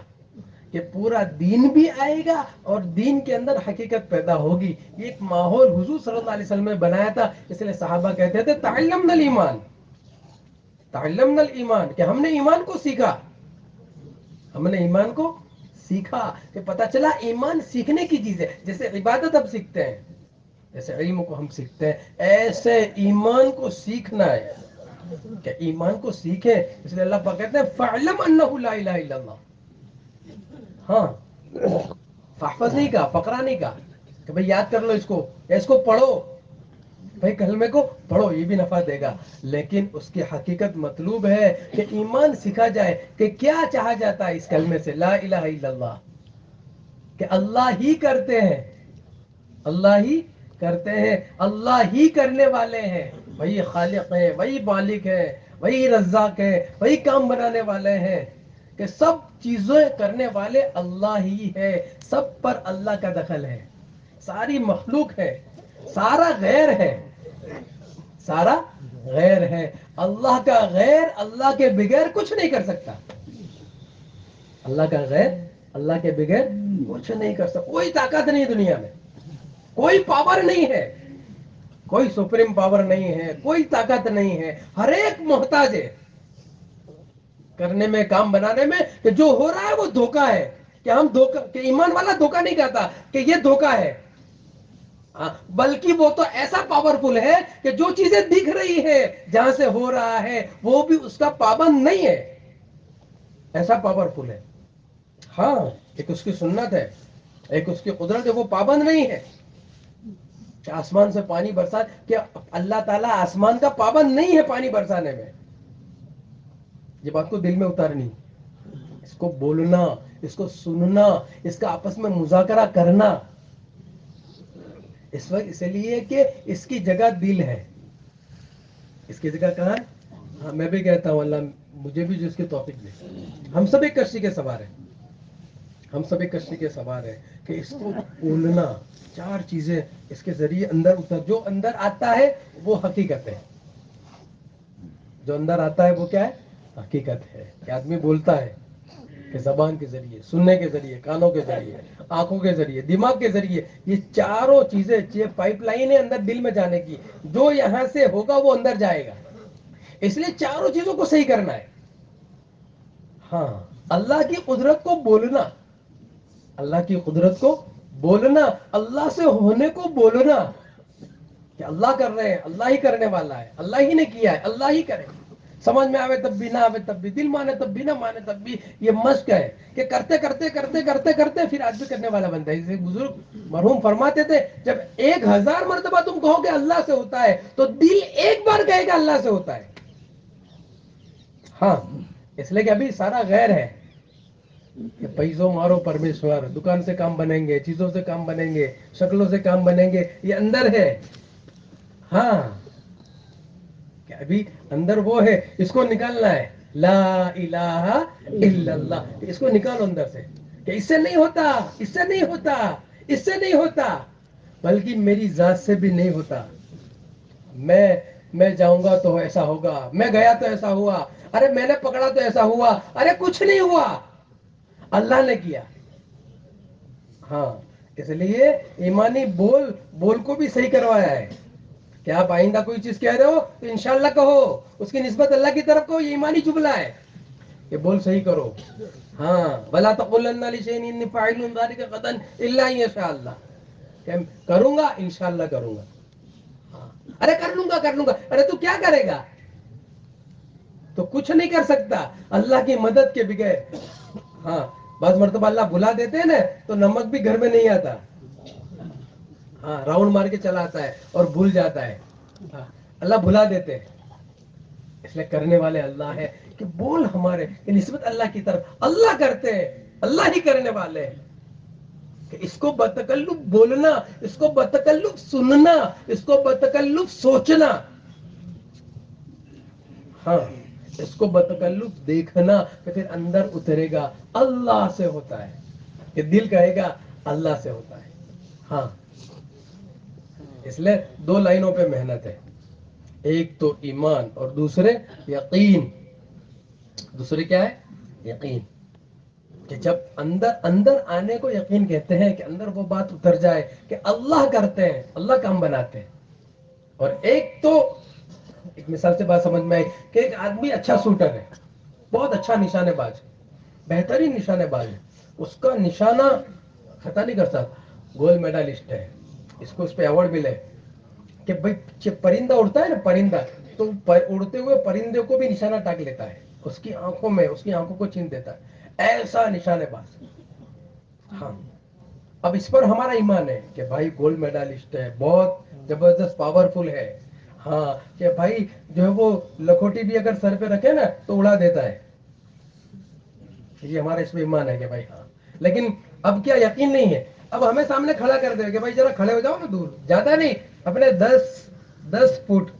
کہ پورا دین بھی آئے گا اور دین کے اندر حقیقت پیدا ہوگی. یہ ایک ماحول حضور صلی اللہ علیہ وسلم نے بنایا تھا. اس لیے صحابہ کہتے تھے تعلمنا الایمان, تعلمنا الایمان, کہ ہم نے ایمان کو سیکھا, ہم نے ایمان کو سیکھا. کہ پتا چلا ایمان سیکھنے کی چیز ہے. جیسے عبادت اب سیکھتے ہیں, جیسے علم کو ہم سیکھتے ہیں, ایسے ایمان کو سیکھنا ہے, کہ ایمان کو سیکھیں. اس لیے اللہ پاک کہتے ہیں فَاعْلَمْ أَنَّهُ لَا إِلَهَ إِلَّا اللَّهُ. ہاں, فحفظ نہیں کہا, فقرہ نہیں کہا کہ بھئی یاد کر لو اس کو, یا اس کو پڑھو. بھئی کلمے کو پڑھو, یہ بھی نفع دے گا, لیکن اس کی حقیقت مطلوب ہے کہ ایمان سیکھا جائے کہ کیا چاہا جاتا ہے اس کلمے سے, لا الہ الا اللہ, کہ اللہ ہی کرتے ہیں, اللہ ہی کرتے ہیں, اللہ ہی کرنے والے ہیں. وہی خالق ہے, وہی مالک ہے, وہی رزاق ہے, وہی کام بنانے والے ہیں, کہ سب چیزیں کرنے والے اللہ ہی ہے. سب پر اللہ کا دخل ہے. ساری مخلوق ہے, سارا غیر ہے, سارا غیر ہے. اللہ کا غیر اللہ کے بغیر کچھ نہیں کر سکتا. اللہ کا غیر اللہ کے بغیر کچھ نہیں کر سکتا. کوئی طاقت نہیں دنیا میں, کوئی پاور نہیں ہے, کوئی سپریم پاور نہیں ہے, کوئی طاقت نہیں ہے. ہر ایک محتاج ہے کرنے میں, کام بنانے میں. کہ جو ہو رہا ہے وہ دھوکا ہے, کہ ہم دھوکا, کہ ایمان والا دھوکا نہیں کہتا کہ یہ دھوکا ہے, بلکہ وہ تو ایسا پاورفل ہے کہ جو چیزیں دکھ رہی ہے, جہاں سے ہو رہا ہے, وہ بھی اس کا پابند نہیں ہے. ایسا پاورفل ہے. ہاں, ایک اس کی سنت ہے, ایک اس کی قدرت ہے, وہ پابند نہیں ہے. کہ آسمان سے پانی برسا, کہ اللہ تعالیٰ آسمان کا پابند نہیں ہے پانی برسانے میں. یہ بات کو دل میں اتارنی, اس کو بولنا, اس کو سننا, اس کا آپس میں مذاکرہ کرنا. اس وقت اس لیے کہ اس کی جگہ دل ہے. اس کی جگہ کہاں ہے؟ ہاں, میں بھی کہتا ہوں اللہ مجھے بھی جو اس کی توفیق دے. ہم سب ایک کشتی کے سوار ہیں, ہم سب ایک کشتی کے سوار ہیں, کہ کہ اس کو بولنا، 4 چیزیں اس کے ذریعے اندر اتر، جو اندر آتا ہے وہ حقیقت ہے. جو اندر آتا ہے وہ کیا ہے؟ حقیقت ہے. کہ آدمی بولتا ہے کہ زبان کے ذریعے، سننے کے ذریعے، کانوں کے ذریعے، آنکھوں کے ذریعے، دماغ کے ذریعے، یہ چاروں چیزیں، یہ پائپ لائن ہے اندر دل میں جانے کی. جو یہاں سے ہوگا وہ اندر جائے گا. اس لیے چاروں چیزوں کو صحیح کرنا ہے. ہاں، اللہ کی قدرت کو بولنا، اللہ کی قدرت کو بولنا، اللہ سے ہونے کو بولنا کہ اللہ کر رہے ہیں، اللہ ہی کرنے والا ہے، اللہ ہی نے کیا ہے، اللہ ہی کرے. سمجھ میں آوے تب بھی، نہ آوے تب بھی، دل مانے تب بھی، نہ مانے تب بھی. یہ مشق ہے کہ کرتے کرتے کرتے کرتے کرتے پھر آدمی کرنے والا بنتا ہے. اسے بزرگ مرحوم فرماتے تھے جب 1000 مرتبہ تم کہو کہ اللہ سے ہوتا ہے تو دل ایک بار کہے گا اللہ سے ہوتا ہے. ہاں، اس لیے کہ ابھی سارا غیر ہے کہ پیسوں مارو پرمیشور، دکان سے کام بنیں گے، چیزوں سے کام بنیں گے، شکلوں سے کام بنیں گے، یہ اندر ہے. ہاں، کہ ابھی اندر وہ ہے، اس کو نکالنا ہے. لا الہ الا اللہ، اس کو نکالو اندر سے کہ اس سے نہیں ہوتا، اس سے نہیں ہوتا، اس سے نہیں ہوتا، بلکہ میری ذات سے بھی نہیں ہوتا. میں جاؤں گا تو ایسا ہوگا، میں گیا تو ایسا ہوا، ارے میں نے پکڑا تو ایسا ہوا، ارے کچھ نہیں ہوا، اللہ نے کیا. ہاں، اس لیے ایمانی بول کو بھی صحیح کروایا ہے کہ آپ آئندہ کوئی چیز کہہ رہے ہو تو انشاءاللہ کہو، اس کی نسبت اللہ کی طرف کو، یہ ایمانی جملہ ہے کہ بول صحیح کرو. ہاں، وَلَا تَقُولَنَّ لِشَيْءٍ إِنِّي فَاعِلٌ ذَلِكَ غَدًا إِلَّا إِن يَشَاءَ اللَّهُ، کہ کروں گا انشاءاللہ کروں گا. ہاں، ارے کر لوں گا کر لوں گا، ارے تو کیا کرے گا؟ تو کچھ نہیں کر سکتا اللہ کی مدد کے بغیر. ہاں، بعض مرتبہ اللہ بلا دیتے ہیں نا تو نمک بھی گھر میں نہیں آتا. ہاں، راؤنڈ مار کے چلا آتا ہے اور بھول جاتا ہے. ہاں، اللہ بھلا دیتے ہیں. اس لیے کرنے والے اللہ ہے کہ بول ہمارے کہ نسبت اللہ کی طرف، اللہ کرتے ہیں، اللہ ہی کرنے والے ہیں. کہ اس کو بتکلف بولنا، اس کو بتکلف سننا، اس کو بتکلف سوچنا. ہاں، اس کو بتکلف دیکھنا کہ پھر اندر اترے گا اللہ سے ہوتا ہے، کہ دل کہے گا اللہ سے ہوتا ہے. ہاں، اس لیے 2 لائنوں پہ محنت ہے، ایک تو ایمان اور دوسرے یقین. دوسرے کیا ہے؟ یقین. کہ جب اندر آنے کو یقین کہتے ہیں کہ اندر وہ بات اتر جائے کہ اللہ کرتے ہیں، اللہ کام بناتے ہیں. اور ایک مثال سے بات سمجھ میں آئی کہ ایک آدمی اچھا شوٹر ہے، بہت اچھا نشانے باز ہے، بہترین نشانے باز ہے، اس کا نشانہ خطا نہیں کر سکتا، گولڈ میڈلسٹ ہے، اس کو اس پہ ایوارڈ ملے کہ بھائی پرندہ اڑتا ہے نا، پرندہ تو اڑتے ہوئے پرندے کو بھی نشانہ ٹاک لیتا ہے، اس کی آنکھوں میں، اس کی آنکھوں کو چھین دیتا ہے، ایسا نشانے باز. ہاں، اب اس پر ہمارا ایمان ہے کہ بھائی گولڈ میڈلسٹ ہے، بہت زبردست پاورفل ہے. ہاں، کہ بھائی جو ہے وہ لکھوٹی بھی اگر سر پہ رکھے نا تو اڑا دیتا ہے. یہ ہمارا اس میں ایمان ہے کہ بھائی ہاں. لیکن اب کیا یقین نہیں ہے، اب ہمیں سامنے کھڑا کر دے کہ بھائی ذرا کھڑے ہو جاؤ نا، دور زیادہ نہیں، اپنے 10 فٹ،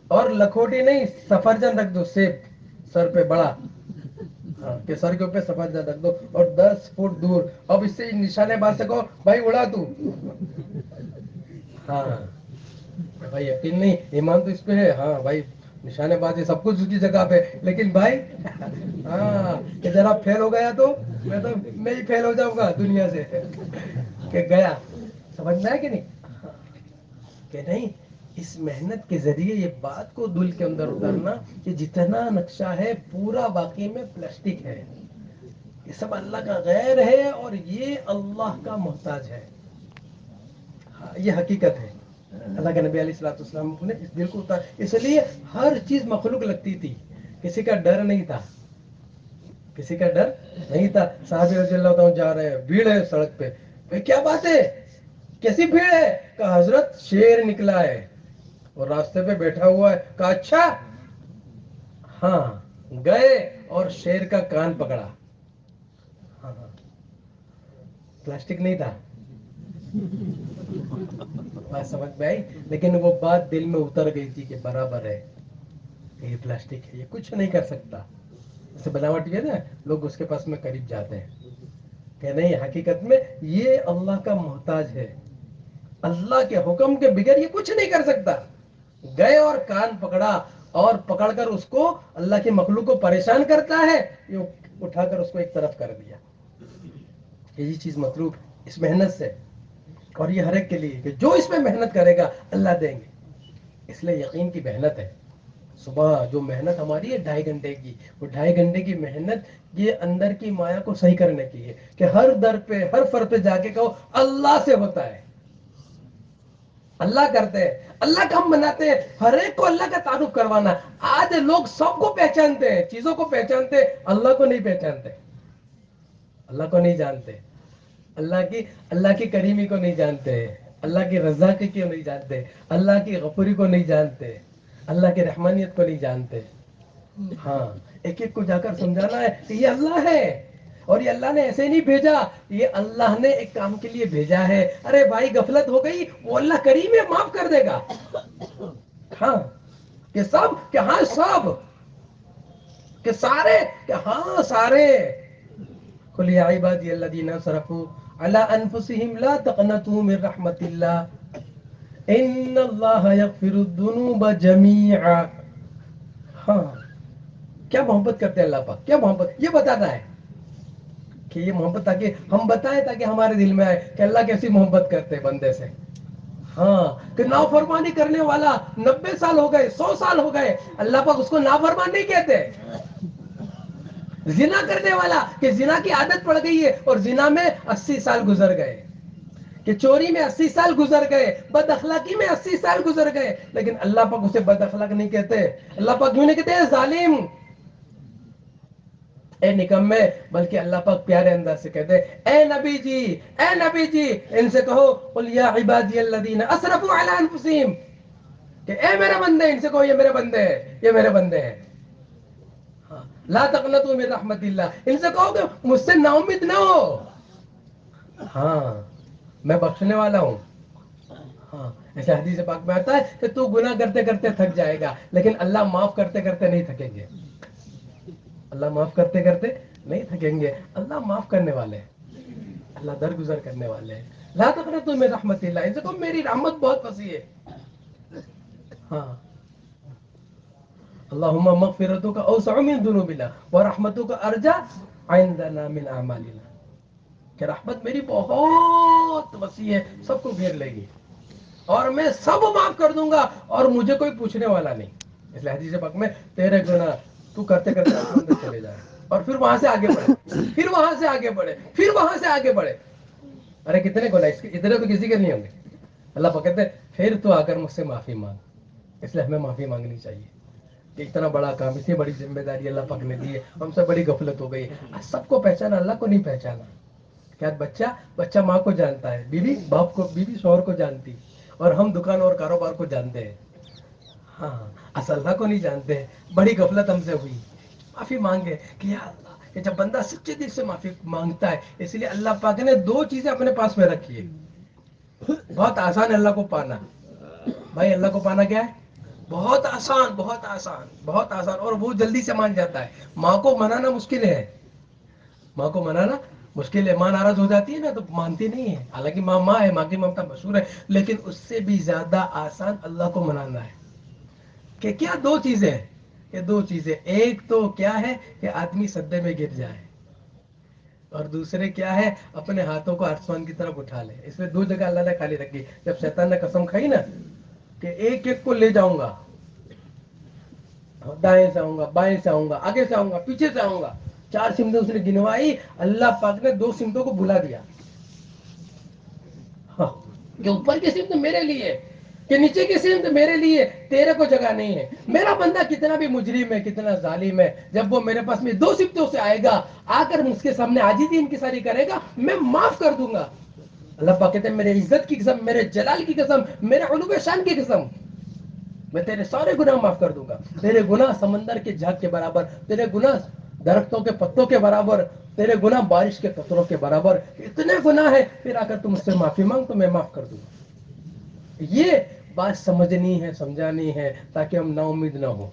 اور لکھوٹی نہیں، سفرجن رکھ دو، سیب سر پہ بڑا. ہاں، کہ سر کے اوپر سفرجن رکھ دو اور 10 فٹ دور، اب اس سے نشانے باز سے کہو بھائی اڑا تو. ہاں، بھائی یقین نہیں، ایمان تو اس پہ ہے. ہاں بھائی، نشانے بازی سب کچھ اس کی جگہ پہ، لیکن بھائی ہاں کہ ذرا فیل ہو گیا تو میں ہی فیل ہو جاؤں گا دنیا سے، کہ گیا. سمجھ میں ہے کہ نہیں؟ کہ نہیں، اس محنت کے ذریعے یہ بات کو دل کے اندر اتارنا کہ جتنا نقشہ ہے پورا واقعی میں پلاسٹک ہے، یہ سب اللہ کا غیر ہے اور یہ اللہ کا محتاج ہے. یہ حقیقت ہے. اللہ کے نبی علیہ الصلوۃ والسلام نے اس دل کو اتار، اس لیے ہر چیز مخلوق لگتی تھی، کسی کا ڈر نہیں تھا، کسی کا ڈر نہیں تھا. صحابی رضی اللہ تعالیٰ جا رہے ہیں، بھیڑ ہے سڑک پہ، بھائی کیا بات ہے، کیسی بھیڑ ہے؟ کہ حضرت شیر نکلا ہے اور راستے پہ بیٹھا ہوا ہے. کہا اچھا. ہاں، گئے اور شیر کا کان پکڑا. ہاں ہاں، پلاسٹک نہیں تھا. بات سمجھ میں آئی؟ لیکن وہ بات دل میں اتر گئی تھی کہ برابر ہے، یہ پلاسٹک ہے، یہ کچھ نہیں کر سکتا. جیسے بناوٹ ہے نا، لوگ اس کے پاس میں قریب جاتے ہیں کہ نہیں حقیقت میں یہ اللہ کا محتاج ہے، اللہ کے حکم کے بغیر یہ کچھ نہیں کر سکتا. گئے اور کان پکڑا اور پکڑ کر اس کو اللہ کی مخلوق کو پریشان کرتا ہے، یہ اٹھا کر اس کو ایک طرف کر دیا. یہ چیز مطلوب اس محنت سے، اور یہ ہر ایک کے لیے کہ جو اس میں محنت کرے گا اللہ دیں گے. اس لیے یقین کی محنت ہے. صبح جو محنت ہماری ہے 2.5 گھنٹے کی، وہ 2.5 گھنٹے کی محنت یہ اندر کی مایا کو صحیح کرنے کی ہے کہ ہر در پہ ہر فر پہ جا کے کہو اللہ سے ہوتا ہے، اللہ کرتے ہیں، اللہ کا ہم بناتے ہیں. ہر ایک کو اللہ کا تعارف کروانا. آج لوگ سب کو پہچانتے ہیں، چیزوں کو پہچانتے ہیں، اللہ کو نہیں پہچانتے، اللہ کو نہیں جانتے، اللہ کی کریمی کو نہیں جانتے، اللہ کی رضا کی نہیں جانتے، اللہ کی غفوری کو نہیں جانتے، اللہ کی رحمانیت کو نہیں جانتے. ہاں ایک ایک کو جا کر سمجھانا ہے کہ یہ اللہ ہے، اور یہ اللہ نے ایسے نہیں بھیجا، یہ اللہ نے ایک کام کے لیے بھیجا ہے. ارے بھائی غفلت ہو گئی، وہ اللہ کریم ہے، معاف کر دے گا. ہاں کہ سب، کہ ہاں سب، کہ سارے، کہ ہاں سارے. قل یا عبادی الذین اسرفوا علی انفسهم لا تقنطوا من رحمت اللہ ان اللہ یغفر الذنوب جمیعا. ہاں کیا محبت کرتے ہیں اللہ پاک، کیا محبت یہ بتاتا ہے کہ یہ محبت تاکہ ہم بتائیں، تاکہ ہمارے دل میں آئے کہ اللہ کیسی محبت کرتے ہیں بندے سے. ہاں کہ نافرمانی کرنے والا 90 سال ہو گئے، 100 سال ہو گئے، اللہ پاک اس کو نافرمان نہیں کہتے. زنا کرنے والا کہ زنا کی عادت پڑ گئی ہے اور زنا میں 80 سال گزر گئے، کہ چوری میں 80 سال گزر گئے، بد اخلاقی میں 80 سال گزر گئے، لیکن اللہ پاک اسے بد اخلاق نہیں کہتے. اللہ پاک کیوں نہیں کہتے ہیں ظالم، اے نکمے، بلکہ اللہ پاک پیارے انداز سے کہتے ہیں اے نبی جی، اے نبی جی ان سے کہو قل یا عبادی الذین اسرفوا علی انفسہم، کہ اے میرے بندے، ان سے کہو یہ میرے بندے ہیں، یہ میرے بندے ہیں. لا تقنطوا من رحمت اللہ، ان سے کہو کہ مجھ سے نا امید نہ ہو. ہاں میں بخشنے والا ہوں. ہاں ایسے حدیث پاک میں آتا ہے کہ تو گناہ کرتے کرتے تھک جائے گا، لیکن اللہ معاف کرتے کرتے نہیں تھکیں گے. اللہ معاف کرتے کرتے نہیں تھکیں گے. اللہ معاف کرنے والے ہیں، اللہ درگزر کرنے والے ہیں. لا تقنطوا من رحمت اللہ، ان سے کہو میری رحمت بہت وسیع ہے. ہاں اللہم مغفرتک اوسع من ذنوبنا ورحمتک ارجا عندنا من اعمالنا، کہ رحمت میری بہت وسیع ہے، سب کو گھیر لے گی، اور میں سب معاف کر دوں گا اور مجھے کوئی پوچھنے والا نہیں. اس لیے حدیث پاک میں تیرے گناہ تو کرتے کرتے آسمان تک چلے جائے اور پھر وہاں سے آگے بڑھے، پھر وہاں سے آگے بڑھے، پھر وہاں سے آگے بڑھے. ارے کتنے گناہ، اتنے تو کسی کے نہیں ہوں گے. اللہ پاک کہتے ہیں پھر تو آ کر مجھ سے معافی مانگ. اس لیے ہمیں معافی مانگنی چاہیے کہ اتنا بڑا کام، اتنی بڑی ذمہ داری اللہ پاک نے دی ہے، ہم سے بڑی غفلت ہو گئی. سب کو پہچانا، اللہ کو نہیں پہچانا. کیا بچہ ماں کو جانتا ہے، بیوی باپ کو، بیوی شوہر کو جانتی، اور ہم دکان اور کاروبار کو جانتے ہیں. ہاں اصل اللہ کو نہیں جانتے. بڑی غفلت ہم سے ہوئی. معافی مانگے کہ یا اللہ، کہ جب بندہ سچے دل سے معافی مانگتا ہے، اس لیے اللہ پاک نے 2 چیزیں اپنے پاس میں رکھی ہے. بہت آسان ہے اللہ کو پانا. بھائی اللہ کو پانا کیا ہے؟ بہت آسان، بہت آسان، بہت آسان، اور وہ جلدی سے مان جاتا ہے. ماں کو منانا مشکل ہے، ماں کو منانا مشکل ہے. ماں ناراض ہو جاتی ہے نا تو مانتی نہیں ہے، حالانکہ ماں ہے، ماں کی ممتا مشہور ہے، لیکن اس سے بھی زیادہ آسان اللہ کو منانا ہے. کہ کیا 2 چیزیں ہیں، کہ 2 چیزیں، ایک تو کیا ہے کہ آدمی سدے میں گر جائے، اور دوسرے کیا ہے اپنے ہاتھوں کو آسمان کی طرف اٹھا لے. اس میں 2 جگہ اللہ نے خالی رکھی. جب شیطان نے قسم کھائی نا کہ ایک ایک کو لے جاؤں گا، دائیں سے آؤں گا، بائیں سے آؤں گا، آگے سے آؤں گا، پیچھے سے آؤں گا، 4 سمتیں اس نے گنوائی. اللہ پاک نے 2 سمتوں کو بلا دیا. ہاں کہ اوپر کی سمت میرے لیے، کہ نیچے کی سمت میرے لیے، تیرے کو جگہ نہیں ہے. میرا بندہ کتنا بھی مجرم ہے، کتنا ظالم ہے، جب وہ میرے پاس میں 2 سمتوں سے آئے گا، آ کر مجھ کے سامنے عاجزی انکساری کرے گا، میں معاف کر دوں گا. اللہ پاک کہتے ہیں میرے عزت کی قسم، میرے جلال کی قسم، میرے علو شان کی قسم، میں تیرے سارے گناہ معاف کر دوں گا. تیرے گناہ سمندر کے جھاگ کے برابر، تیرے گناہ درختوں کے پتوں کے برابر، تیرے گناہ بارش کے قطروں کے برابر. اتنے گناہ ہے، پھر آ کر تم مجھ سے معافی مانگ تو میں معاف کر دوں گا. یہ بات سمجھنی ہے، سمجھانی ہے، تاکہ ہم نا امید نہ ہو.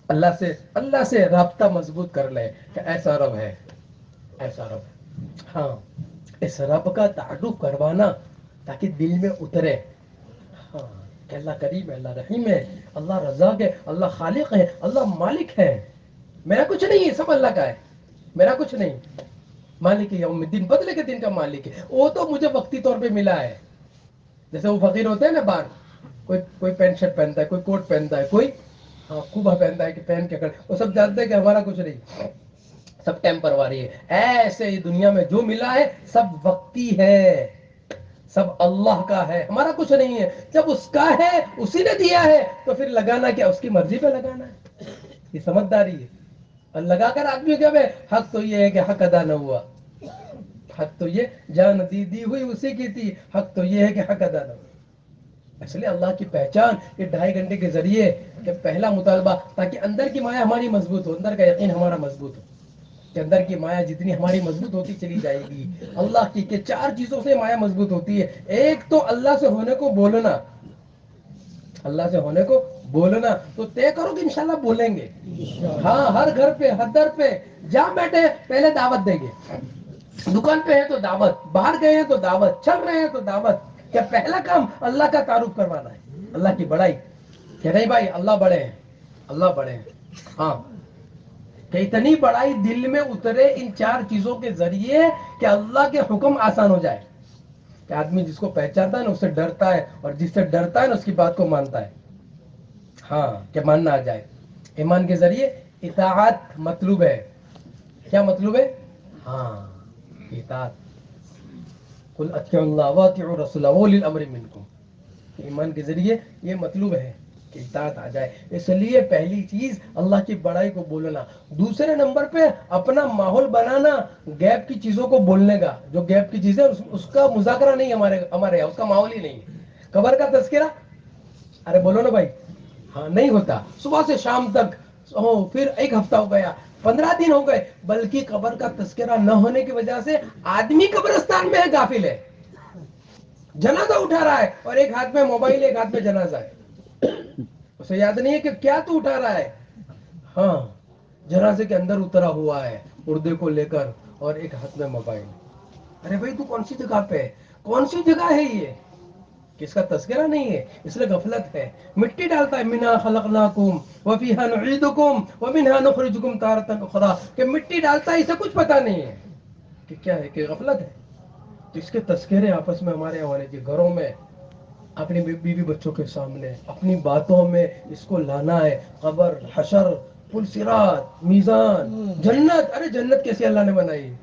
اللہ سے رابطہ مضبوط کر لے کہ ایسا رب ہے، ایسا رب ہے. ہاں اس رب کا تعارف کروانا تاکہ دل میں اترے، ہاں کہ اللہ کریم ہے، اللہ رحیم ہے، اللہ رزاق ہے، اللہ خالق ہے، اللہ مالک ہے، میرا کچھ نہیں ہے، سب اللہ کا ہے، میرا کچھ نہیں، مالک یوم الدین، بدلے کے دن کا مالک ہے، وہ تو مجھے وقتی طور پہ ملا ہے. جیسے وہ فقیر ہوتے ہیں نا باہر، کوئی پینٹ شرٹ پہنتا ہے، کوئی کوٹ پہنتا ہے، کوئی خوبا پہنتا ہے کہ پہن کے وہ سب جانتے ہیں کہ ہمارا کچھ نہیں، سب ٹیمپرواری ہے. ایسے ہی دنیا میں جو ملا ہے سب وقتی ہے، سب اللہ کا ہے، ہمارا کچھ نہیں ہے. جب اس کا ہے، اسی نے دیا ہے، تو پھر لگانا کیا، اس کی مرضی پہ لگانا ہے. یہ سمجھداری ہے. اور لگا کر آدمی کیا ہے، حق تو یہ ہے کہ حق ادا نہ ہوا، حق تو یہ جان دی ہوئی اسی کی تھی، حق تو یہ ہے کہ حق ادا نہ ہوا. اس لیے اللہ کی پہچان یہ 2.5 گھنٹے کے ذریعے کہ پہلا مطالبہ، تاکہ اندر کی مایا ہماری مضبوط ہو، اندر کا یقین ہمارا مضبوط ہو، کہ اندر کی مایا جتنی ہماری مضبوط ہوتی چلی جائے گی اللہ کی، کہ 4 چیزوں سے مایا مضبوط ہوتی ہے. ایک تو اللہ سے ہونے کو بولنا، اللہ سے ہونے کو بولنا، تو طے کرو کہ انشاءاللہ بولیں گے. ہاں ہر گھر پہ، ہر در پہ جہاں بیٹھے پہلے دعوت دیں گے. دکان پہ ہے تو دعوت، باہر گئے ہیں تو دعوت، چل رہے ہیں تو دعوت. کہ پہلا کام اللہ کا تعارف کروانا ہے، اللہ کی بڑائی، کہ نہیں بھائی اللہ بڑے ہیں، اللہ بڑے ہیں. ہاں کہ اتنی بڑائی دل میں اترے ان 4 چیزوں کے ذریعے کہ اللہ کے حکم آسان ہو جائے. کہ آدمی جس کو پہچانتا ہے نا اس سے ڈرتا ہے، اور جس سے ڈرتا ہے نا اس کی بات کو مانتا ہے. ہاں کہ ماننا آ جائے. ایمان کے ذریعے اطاعت مطلوب ہے. کیا مطلوب ہے؟ ہاں اطاعت. قل اطیعوا اللہ واطیعوا الرسول واولی الامر منکم. ایمان کے ذریعے یہ مطلوب ہے کہ اطاعت آ جائے. اس لیے پہلی چیز اللہ کی بڑائی کو بولنا. دوسرے نمبر پہ اپنا ماحول بنانا غیب کی چیزوں کو بولنے کا. جو غیب کی چیزیں اس کا مذاکرہ نہیں ہمارے یہاں، اس کا ماحول ہی نہیں ہے. قبر کا تذکرہ، ارے بولو نا بھائی، ہاں نہیں ہوتا. صبح سے شام تک، پھر 1 ہفتہ ہو گیا، 15 دن ہو گئے، بلکہ قبر کا تذکرہ نہ ہونے کی وجہ سے آدمی قبرستان میں ہے، غافل ہے، جنازہ اٹھا رہا ہے اور ایک ہاتھ میں موبائل، ایک ہاتھ میں جنازہ ہے. اسے یاد نہیں ہے کہ کیا تو اٹھا رہا ہے. ہاں جنازے کے اندر اترا ہوا ہے مردے کو لے کر، اور ایک ہاتھ میں موبائل. ارے بھائی تو کون سی جگہ پہ ہے، کون سی جگہ ہے یہ، کس کا تذکرہ نہیں ہے. اس لیے غفلت ہے. مٹی ڈالتا ہے، منھا خلقناکم وفیھا نعیدکم ومنھا نخرجکم تارۃ اخری، کہ مٹی ڈالتا ہے، اسے کچھ پتا نہیں ہے کہ کیا ہے، کہ غفلت ہے. تو اس کے تذکرے آپس میں ہمارے ہونے کے گھروں میں، اپنی بیوی بچوں کے سامنے، اپنی باتوں میں اس کو لانا ہے. قبر، حشر، پل صراط، میزان، جنت. ارے جنت کیسے اللہ نے بنائی؟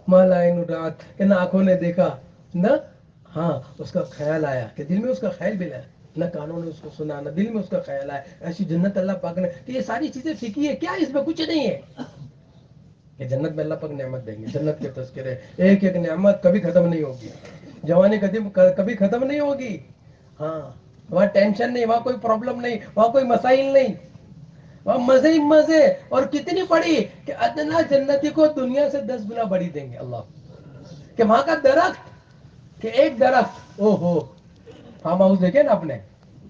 ما لا عین رأت، کہ نہ آنکھوں نے دیکھا نہ ہاں اس کا خیال آیا، کہ دل میں اس کا خیال بھی لایا، نہ کانوں نے اس کو سنا، نہ دل میں اس کا خیال آیا. ایسی جنت اللہ پاک نے، کہ یہ ساری چیزیں پھیکی ہے کیا، اس میں کچھ نہیں ہے. کہ جنت میں اللہ پاک نعمت دیں گے. جنت کے تذکرے، ایک ایک نعمت کبھی ختم نہیں ہوگی. جوانی کبھی ختم نہیں ہوگی. ہاں وہاں ٹینشن نہیں، وہاں کوئی پرابلم نہیں، وہاں کوئی مسائل نہیں، وہاں مزے ہی مزے. اور کتنی بڑی، کہ ادنا جنتی کو دنیا سے 10 گنا بڑی دیں گے اللہ. کہ وہاں کا درخت، کہ ایک درخت، او ہو، فارم ہاؤس دیکھے نا آپ نے،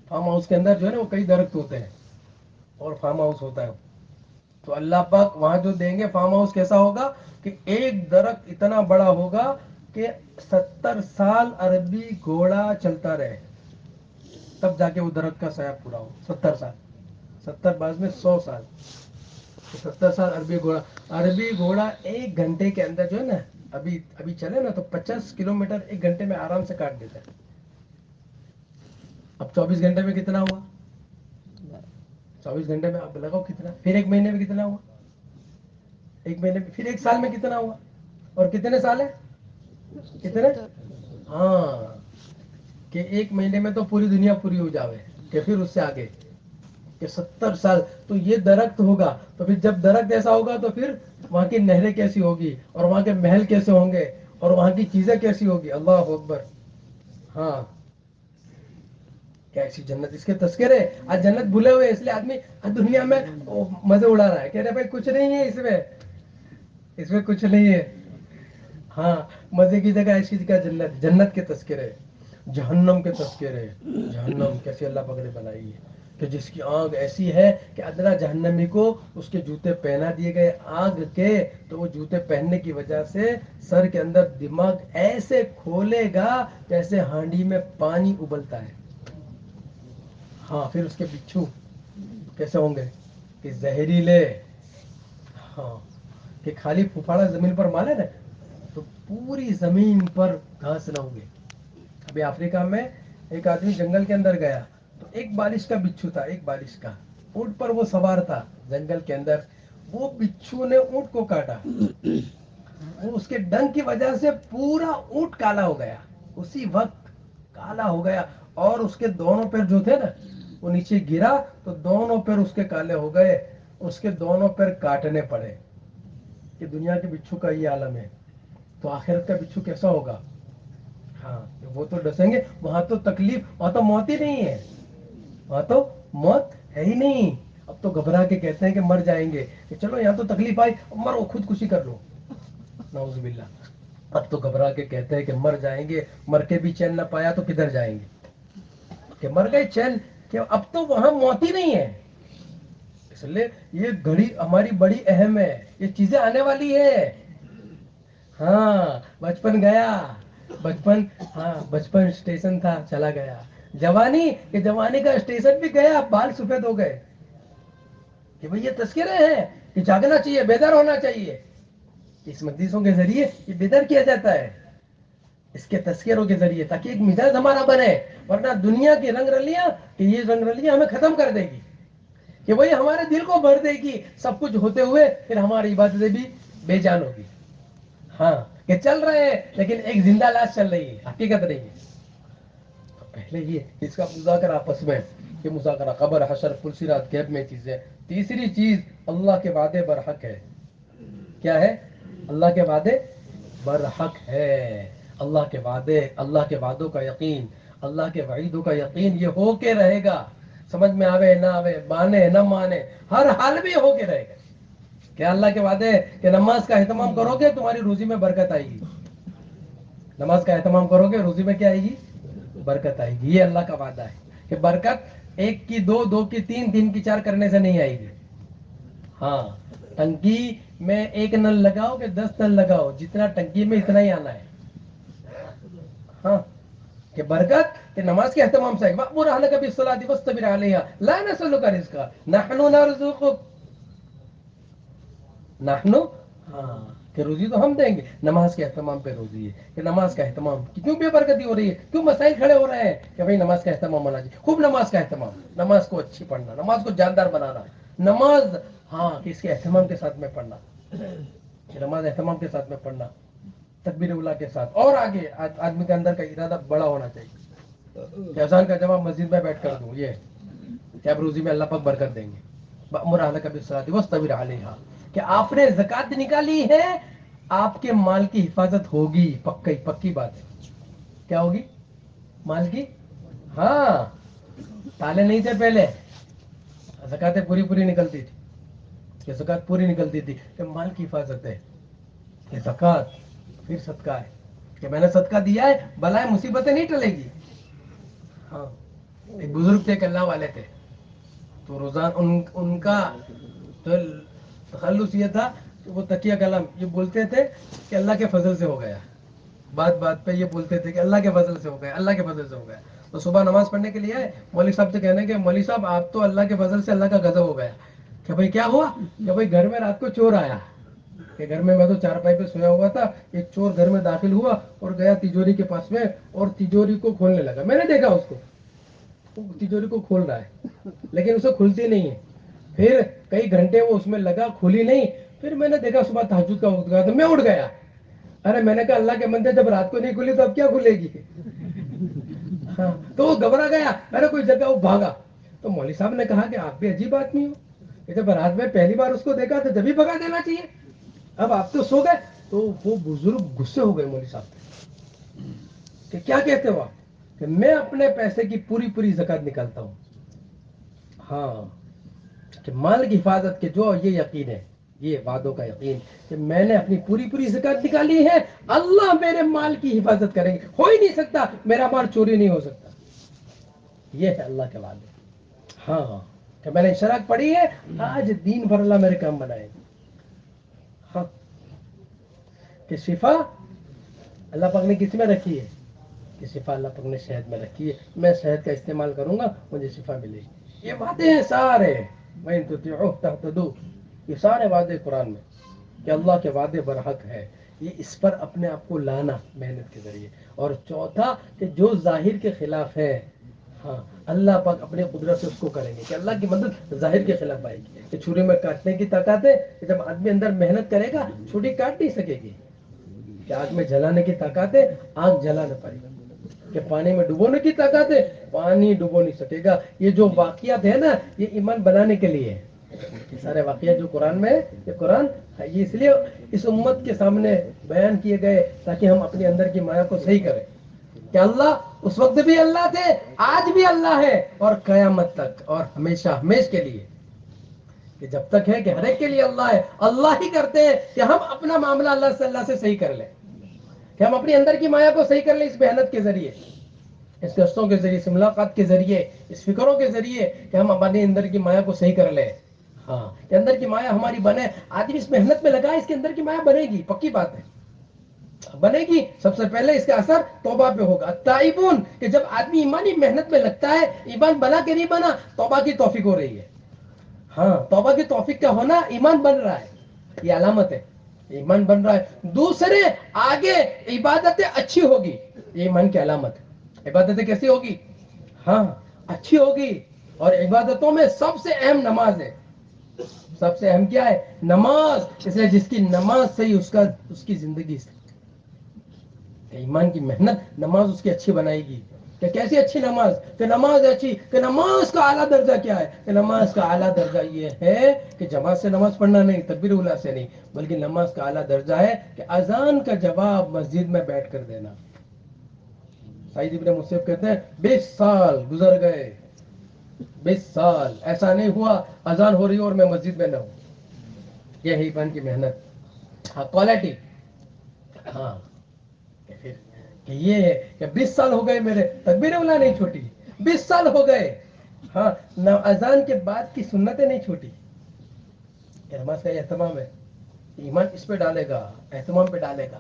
فارم ہاؤس کے اندر جو ہے نا وہ کئی درخت ہوتے ہیں، اور فارم ہاؤس ہوتا ہے. تو اللہ پاک وہاں جو دیں گے فارم ہاؤس کیسا ہوگا، کہ ایک درخت اتنا بڑا ہوگا کہ 70 سال عربی گھوڑا چلتا رہے تب جا کے وہ درخت کا سایہ پورا ہو. 70 سال، 70 بعد میں 100 سال، 70 سال عربی گھوڑا 1 گھنٹے کے اندر جو ہے نا، ابھی چلے نا تو 50 کلومیٹر 1 گھنٹے میں آرام سے کاٹ دیتا ہے. اب 24 گھنٹے میں کتنا ہوا، 24 گھنٹے میں اب لگاؤ کتنا، پھر 1 مہینے میں کتنا ہوا، 1 مہینے میں، پھر 1 سال میں کتنا ہوا، اور کتنے سال ہے، کتنے، ہاں کہ 1 مہینے میں تو پوری دنیا پوری ہو جاوے، کہ پھر اس سے آگے کہ 70 سال. تو یہ درخت ہوگا، تو پھر جب درخت ایسا ہوگا تو پھر وہاں کی نہریں کیسی ہوگی، اور وہاں کے محل کیسے ہوں گے، اور وہاں کی چیزیں کیسی ہوگی. اللہ اکبر. ہاں کیسی جنت، اس کے تذکرے. آج جنت بھولے ہوئے، اس لیے آدمی دنیا میں مزے اڑا رہا ہے، کہہ رہے بھائی کچھ نہیں ہے اس میں کچھ نہیں ہے. ہاں مزے کی جگہ ایسی جگہ جنت کے تذکرے. جہنم کے تذکرے، جہنم کیسے اللہ پاک نے بنائی ہے. کہ جس کی آنکھ ایسی ہے کہ ادنا جہنمی کو اس کے جوتے پہنا دیے گئے آگ کے، تو وہ جوتے پہننے کی وجہ سے سر کے اندر دماغ ایسے کھولے گا جیسے ہانڈی میں پانی ابلتا ہے. ہاں پھر اس کے بچھو کیسے ہوں گے کہ زہریلے، ہاں کہ خالی پھوپھاڑا زمین پر مالے نا تو پوری زمین پر گھاس نہ ہوگی. ابھی افریقہ میں ایک آدمی جنگل کے اندر گیا تو ایک بالش کا بچھو تھا، ایک بالش کا اونٹ پر وہ سوار تھا جنگل کے اندر. وہ بچھو نے اونٹ کو کاٹا، وہ اس کے ڈنگ کی وجہ سے پورا اونٹ کالا ہو گیا، اسی وقت کالا ہو گیا. اور اس کے دونوں پیر جو تھے نا وہ نیچے گرا تو دونوں پیر اس کے کالے ہو گئے، اس کے دونوں پیر کاٹنے پڑے. کہ دنیا کے بچھو کا یہ عالم ہے، تو آخرت کا بچھو کیسا ہوگا؟ ہاں وہ تو ڈسیں گے. وہاں تو تکلیف، وہاں تو موت ہی نہیں ہے، وہاں تو موت ہے ہی نہیں. اب تو گھبرا کے کہتے ہیں کہ مر جائیں گے، کہ چلو یہاں تو تکلیف آئی مرو، خودکشی کر لو، نعوذ باللہ. اب تو گھبرا کے کہتے ہیں کہ مر جائیں گے، مر کے بھی چین نہ پایا تو کدھر جائیں گے، کہ مر گئے چین. کہ اب تو وہاں موت ہی نہیں ہے. اس لیے یہ گھڑی ہماری بڑی اہم ہے، یہ چیزیں آنے والی ہے. ہاں بچپن گیا، بچپن، ہاں بچپن اسٹیشن تھا چلا گیا. جوانی، کہ جوانی کا اسٹیشن بھی گیا، بال سفید ہو گئے. کہ بھئی یہ تذکرے ہیں کہ جاگنا چاہیے، بیدار ہونا چاہیے. اس مجلسوں کے ذریعے یہ بیدار کیا جاتا ہے، اس کے تذکروں کے ذریعے، تاکہ ایک مزاج ہمارا بنے. ورنہ دنیا کی رنگ رلیاں، کہ یہ رنگ رلیاں ہمیں ختم کر دے گی، کہ وہی ہمارے دل کو بھر دے گی. سب کچھ ہوتے ہوئے پھر ہماری عبادتیں بھی بے جان ہوگی. ہاں کہ چل رہے ہیں لیکن ایک زندہ لاش چل رہی ہے، حقیقت نہیں ہے. تو پہلے یہ اس کا مذاکرہ آپس میں، یہ مذاکرہ قبر حشر فلسرات غیب میں چیزیں. تیسری چیز اللہ کے وعدے برحق ہے. کیا ہے؟ اللہ کے وعدے برحق ہے. اللہ کے وعدے، اللہ کے وعدوں کا یقین، اللہ کے وعیدوں کا یقین یہ ہو کے رہے گا. سمجھ میں آوے نہ آوے، مانے نہ مانے، ہر حال میں ہو کے رہے گا. کیا اللہ کے وعدے کہ نماز کا اہتمام کرو گے تمہاری روزی میں برکت آئے گی. نماز کا اہتمام کرو گے روزی میں کیا آئے گی؟ برکت آئے گی. یہ اللہ کا وعدہ ہے کہ برکت ایک کی دو، دو کی تین، تین کی چار کرنے سے نہیں آئے گی. ہاں ٹنکی میں ایک نل لگاؤ کہ 10 نل لگاؤ، جتنا ٹنکی میں اتنا ہی آنا ہے. ہاں کہ برکت کہ نماز کے اہتمام سے وَأْمُرْ أَهْلَكَ بِالصَّلَاةِ وَاصْطَبِرْ عَلَيْهَا لَا نَسْأَلُكَ رِزْقًا نَحْنُ نَرْزُقُكَ. نحنو، ہاں کہ روزی تو ہم دیں گے. نماز کے اہتمام پہ روزی ہے کہ نماز کا اہتمام کیوں بے برکتی ہو رہی ہے، کیوں مسائل کھڑے ہو رہے ہیں؟ کہ بھائی نماز کا اہتمام ہونا چاہیے. خوب نماز کا اہتمام، نماز کو اچھی پڑھنا، نماز کو جاندار بنانا. نماز، ہاں کہ اس کے اہتمام کے ساتھ میں پڑھنا، کہ نماز اہتمام کے ساتھ میں پڑھنا، تکبیر اولیٰ کے ساتھ. اور آگے آدمی کے اندر کا ارادہ بڑا ہونا چاہیے کہ اذان کا جواب مسجد میں بیٹھ کر دوں، یہ کہ اب روزی میں اللہ پاک برکت دیں گے. وَأْمُرْ أَهْلَكَ بِالصَّلَاةِ وَاصْطَبِرْ عَلَيْهَا کہ آپ نے زکات نکالی ہے، آپ کے مال کی حفاظت ہوگی. پکی بات ہے. کیا ہوگی؟ مال کی، ہاں تالے نہیں تھے پہلے، زکاتیں پوری پوری نکلتی تھی، کہ زکات پوری نکلتی تھی کہ مال کی حفاظت ہے. کہ زکات پھر صدقہ ہے، کہ میں نے صدقہ دیا ہے، بلائے مصیبتیں نہیں ٹلے گی. ہاں ایک بزرگ تھے کہ اللہ والے تھے، تو روزانہ ان کا تو تخلص یہ تھا کہ وہ تکیہ کلام یہ بولتے تھے کہ اللہ کے فضل سے ہو گیا. بات بات پہ یہ بولتے تھے کہ اللہ کے فضل سے ہو گیا، اللہ کے فضل سے ہو گیا. تو صبح نماز پڑھنے کے لیے آئے، مولوی صاحب سے کہنے کہ مولوی صاحب آپ تو اللہ کے فضل سے اللہ کا غضب ہو گیا. کہ بھائی کیا ہوا؟ کہ بھائی گھر میں رات کو چور آیا، کہ گھر میں تو چارپائی پہ سویا ہوا تھا، ایک چور گھر میں داخل ہوا اور گیا تیجوری کے پاس میں اور تیجوری کو کھولنے لگا. میں نے دیکھا اس کو، وہ تیجوری کو کھول رہا ہے لیکن اسے کھلتی نہیں ہے. پھر کئی گھنٹے وہ اس میں لگا، کھلی نہیں. پھر میں نے دیکھا صبح تہجد کا وقت گیا تو میں اٹھ گیا. ارے میں نے کہا اللہ کے بندے جب رات کو نہیں کھلی تو اب کیا کھلے گی؟ ہاں تو وہ گھبرا گیا، ارے کوئی جگہ، وہ بھاگا. تو مولوی صاحب نے کہا کہ آپ بھی عجیب آدمی ہو، کہ جب رات میں پہلی بار اس کو دیکھا تو جبھی بھگا دینا چاہیے، اب آپ تو سو گئے. تو وہ بزرگ غصے ہو گئے مولوی صاحب پہ کہ کیا کہتے ہو آپ؟ کہ میں اپنے پیسے کی پوری پوری زکات نکالتا ہوں. ہاں کہ مال کی حفاظت کے جو یہ یقین ہے، یہ وعدوں کا یقین کہ میں نے اپنی پوری پوری زکات نکالی ہے، اللہ میرے مال کی حفاظت کریں گے. ہو ہی نہیں سکتا، میرا مال چوری نہیں ہو سکتا. یہ ہے اللہ کے وعدے. ہاں کہ میں نے اشراق پڑھی ہے، آج دین بھر اللہ میرے کام بنائے. ہاں کہ شفا اللہ پاک نے کس میں رکھی ہے؟ کہ شفا اللہ پاک نے شہد میں رکھی ہے، میں شہد کا استعمال کروں گا مجھے شفا ملے گی. یہ وعدے ہیں سارے، وَإِن تُطِيعُوهُ تَهْتَدُوا، یہ سارے وعدے قرآن میں کہ اللہ کے وعدے برحق ہے. یہ اس پر اپنے آپ کو لانا محنت کے ذریعے. اور چوتھا کہ جو ظاہر کے خلاف ہے، ہاں اللہ پاک اپنے قدرت سے اس کو کریں گے کہ اللہ کی مدد ظاہر کے خلاف آئے گی. کہ چھری میں کاٹنے کی طاقت ہے کہ جب آدمی اندر محنت کرے گا چھری کاٹ نہیں سکے گی. کہ آگ میں جلانے کی طاقت ہے، آگ جلا نہ پائے گا. کہ پانی میں ڈبونے کی طاقت ہے، پانی ڈبو نہیں سکے گا. یہ جو واقعات ہے نا، یہ ایمان بنانے کے لیے ہے. یہ سارے واقعات جو قرآن میں ہے، یہ قرآن یہ اس لیے اس امت کے سامنے بیان کیے گئے تاکہ ہم اپنے اندر کی مایا کو صحیح کریں. کہ اللہ اس وقت بھی اللہ تھے، آج بھی اللہ ہے، اور قیامت تک اور ہمیشہ ہمیش کے لیے. کہ جب تک ہے کہ ہر ایک کے لیے اللہ ہے. اللہ ہی کرتے ہیں کہ ہم اپنا معاملہ اللہ سے صحیح کر لیں، کہ ہم اپنے اندر کی مایا کو صحیح کر لیں اس محنت کے ذریعے، اس قصوں کے ذریعے، اس ملاقات کے ذریعے، اس فکروں کے ذریعے، کہ ہم اپنے اندر کی مایا کو صحیح کر لیں. ہاں کہ اندر کی مایا ہماری بنے. آدمی اس محنت میں لگا ہے، اس کے اندر کی مایا بنے گی، پکی بات ہے بنے گی. سب سے پہلے اس کا اثر توبہ پہ ہوگا. التائبون، کہ جب آدمی ایمانی محنت میں لگتا ہے، ایمان بنا کے نہیں بنا، توبہ کی توفیق ہو رہی ہے. ہاں توبہ کی توفیق کا ہونا ایمان بن رہا ہے، یہ علامت ہے. ایمان بن رہا ہے. دوسرے آگے عبادتیں اچھی ہوگی، یہ ایمان کی علامت ہے. عبادتیں کیسی ہوگی؟ ہاں اچھی ہوگی. اور عبادتوں میں سب سے اہم نماز ہے. سب سے اہم کیا ہے؟ نماز. اس لیے جس کی نماز صحیح اس کی زندگی صحیح. کہ ایمان کی محنت نماز اس کی اچھی بنائے گی. کہ کیسی اچھی نماز؟ کہ نماز اچھی. کہ نماز کا اعلیٰ درجہ کیا ہے؟ کہ نماز کا اعلیٰ درجہ یہ ہے کہ جماعت سے نماز پڑھنا نہیں، تکبیر اولیٰ سے نہیں، بلکہ نماز کا اعلیٰ درجہ ہے کہ اذان کا جواب مسجد میں بیٹھ کر دینا. سعید ابن مسیب کہتے ہیں 20 سال گزر گئے، 20 سال ایسا نہیں ہوا اذان ہو رہی ہو اور میں مسجد میں نہ ہوں. یہ ہے ایمان کی محنت. ہاں کوالٹی. ہاں کہ یہ ہے کہ 20 سال ہو گئے میرے، تکبیر اولیٰ نہیں چھوٹی. 20 سال ہو گئے. ہاں اذان کے بعد کی سنتیں نہیں چھوٹی. کہ نماز کا اہتمام ہے، ایمان اس پہ ڈالے گا، اہتمام پہ ڈالے گا.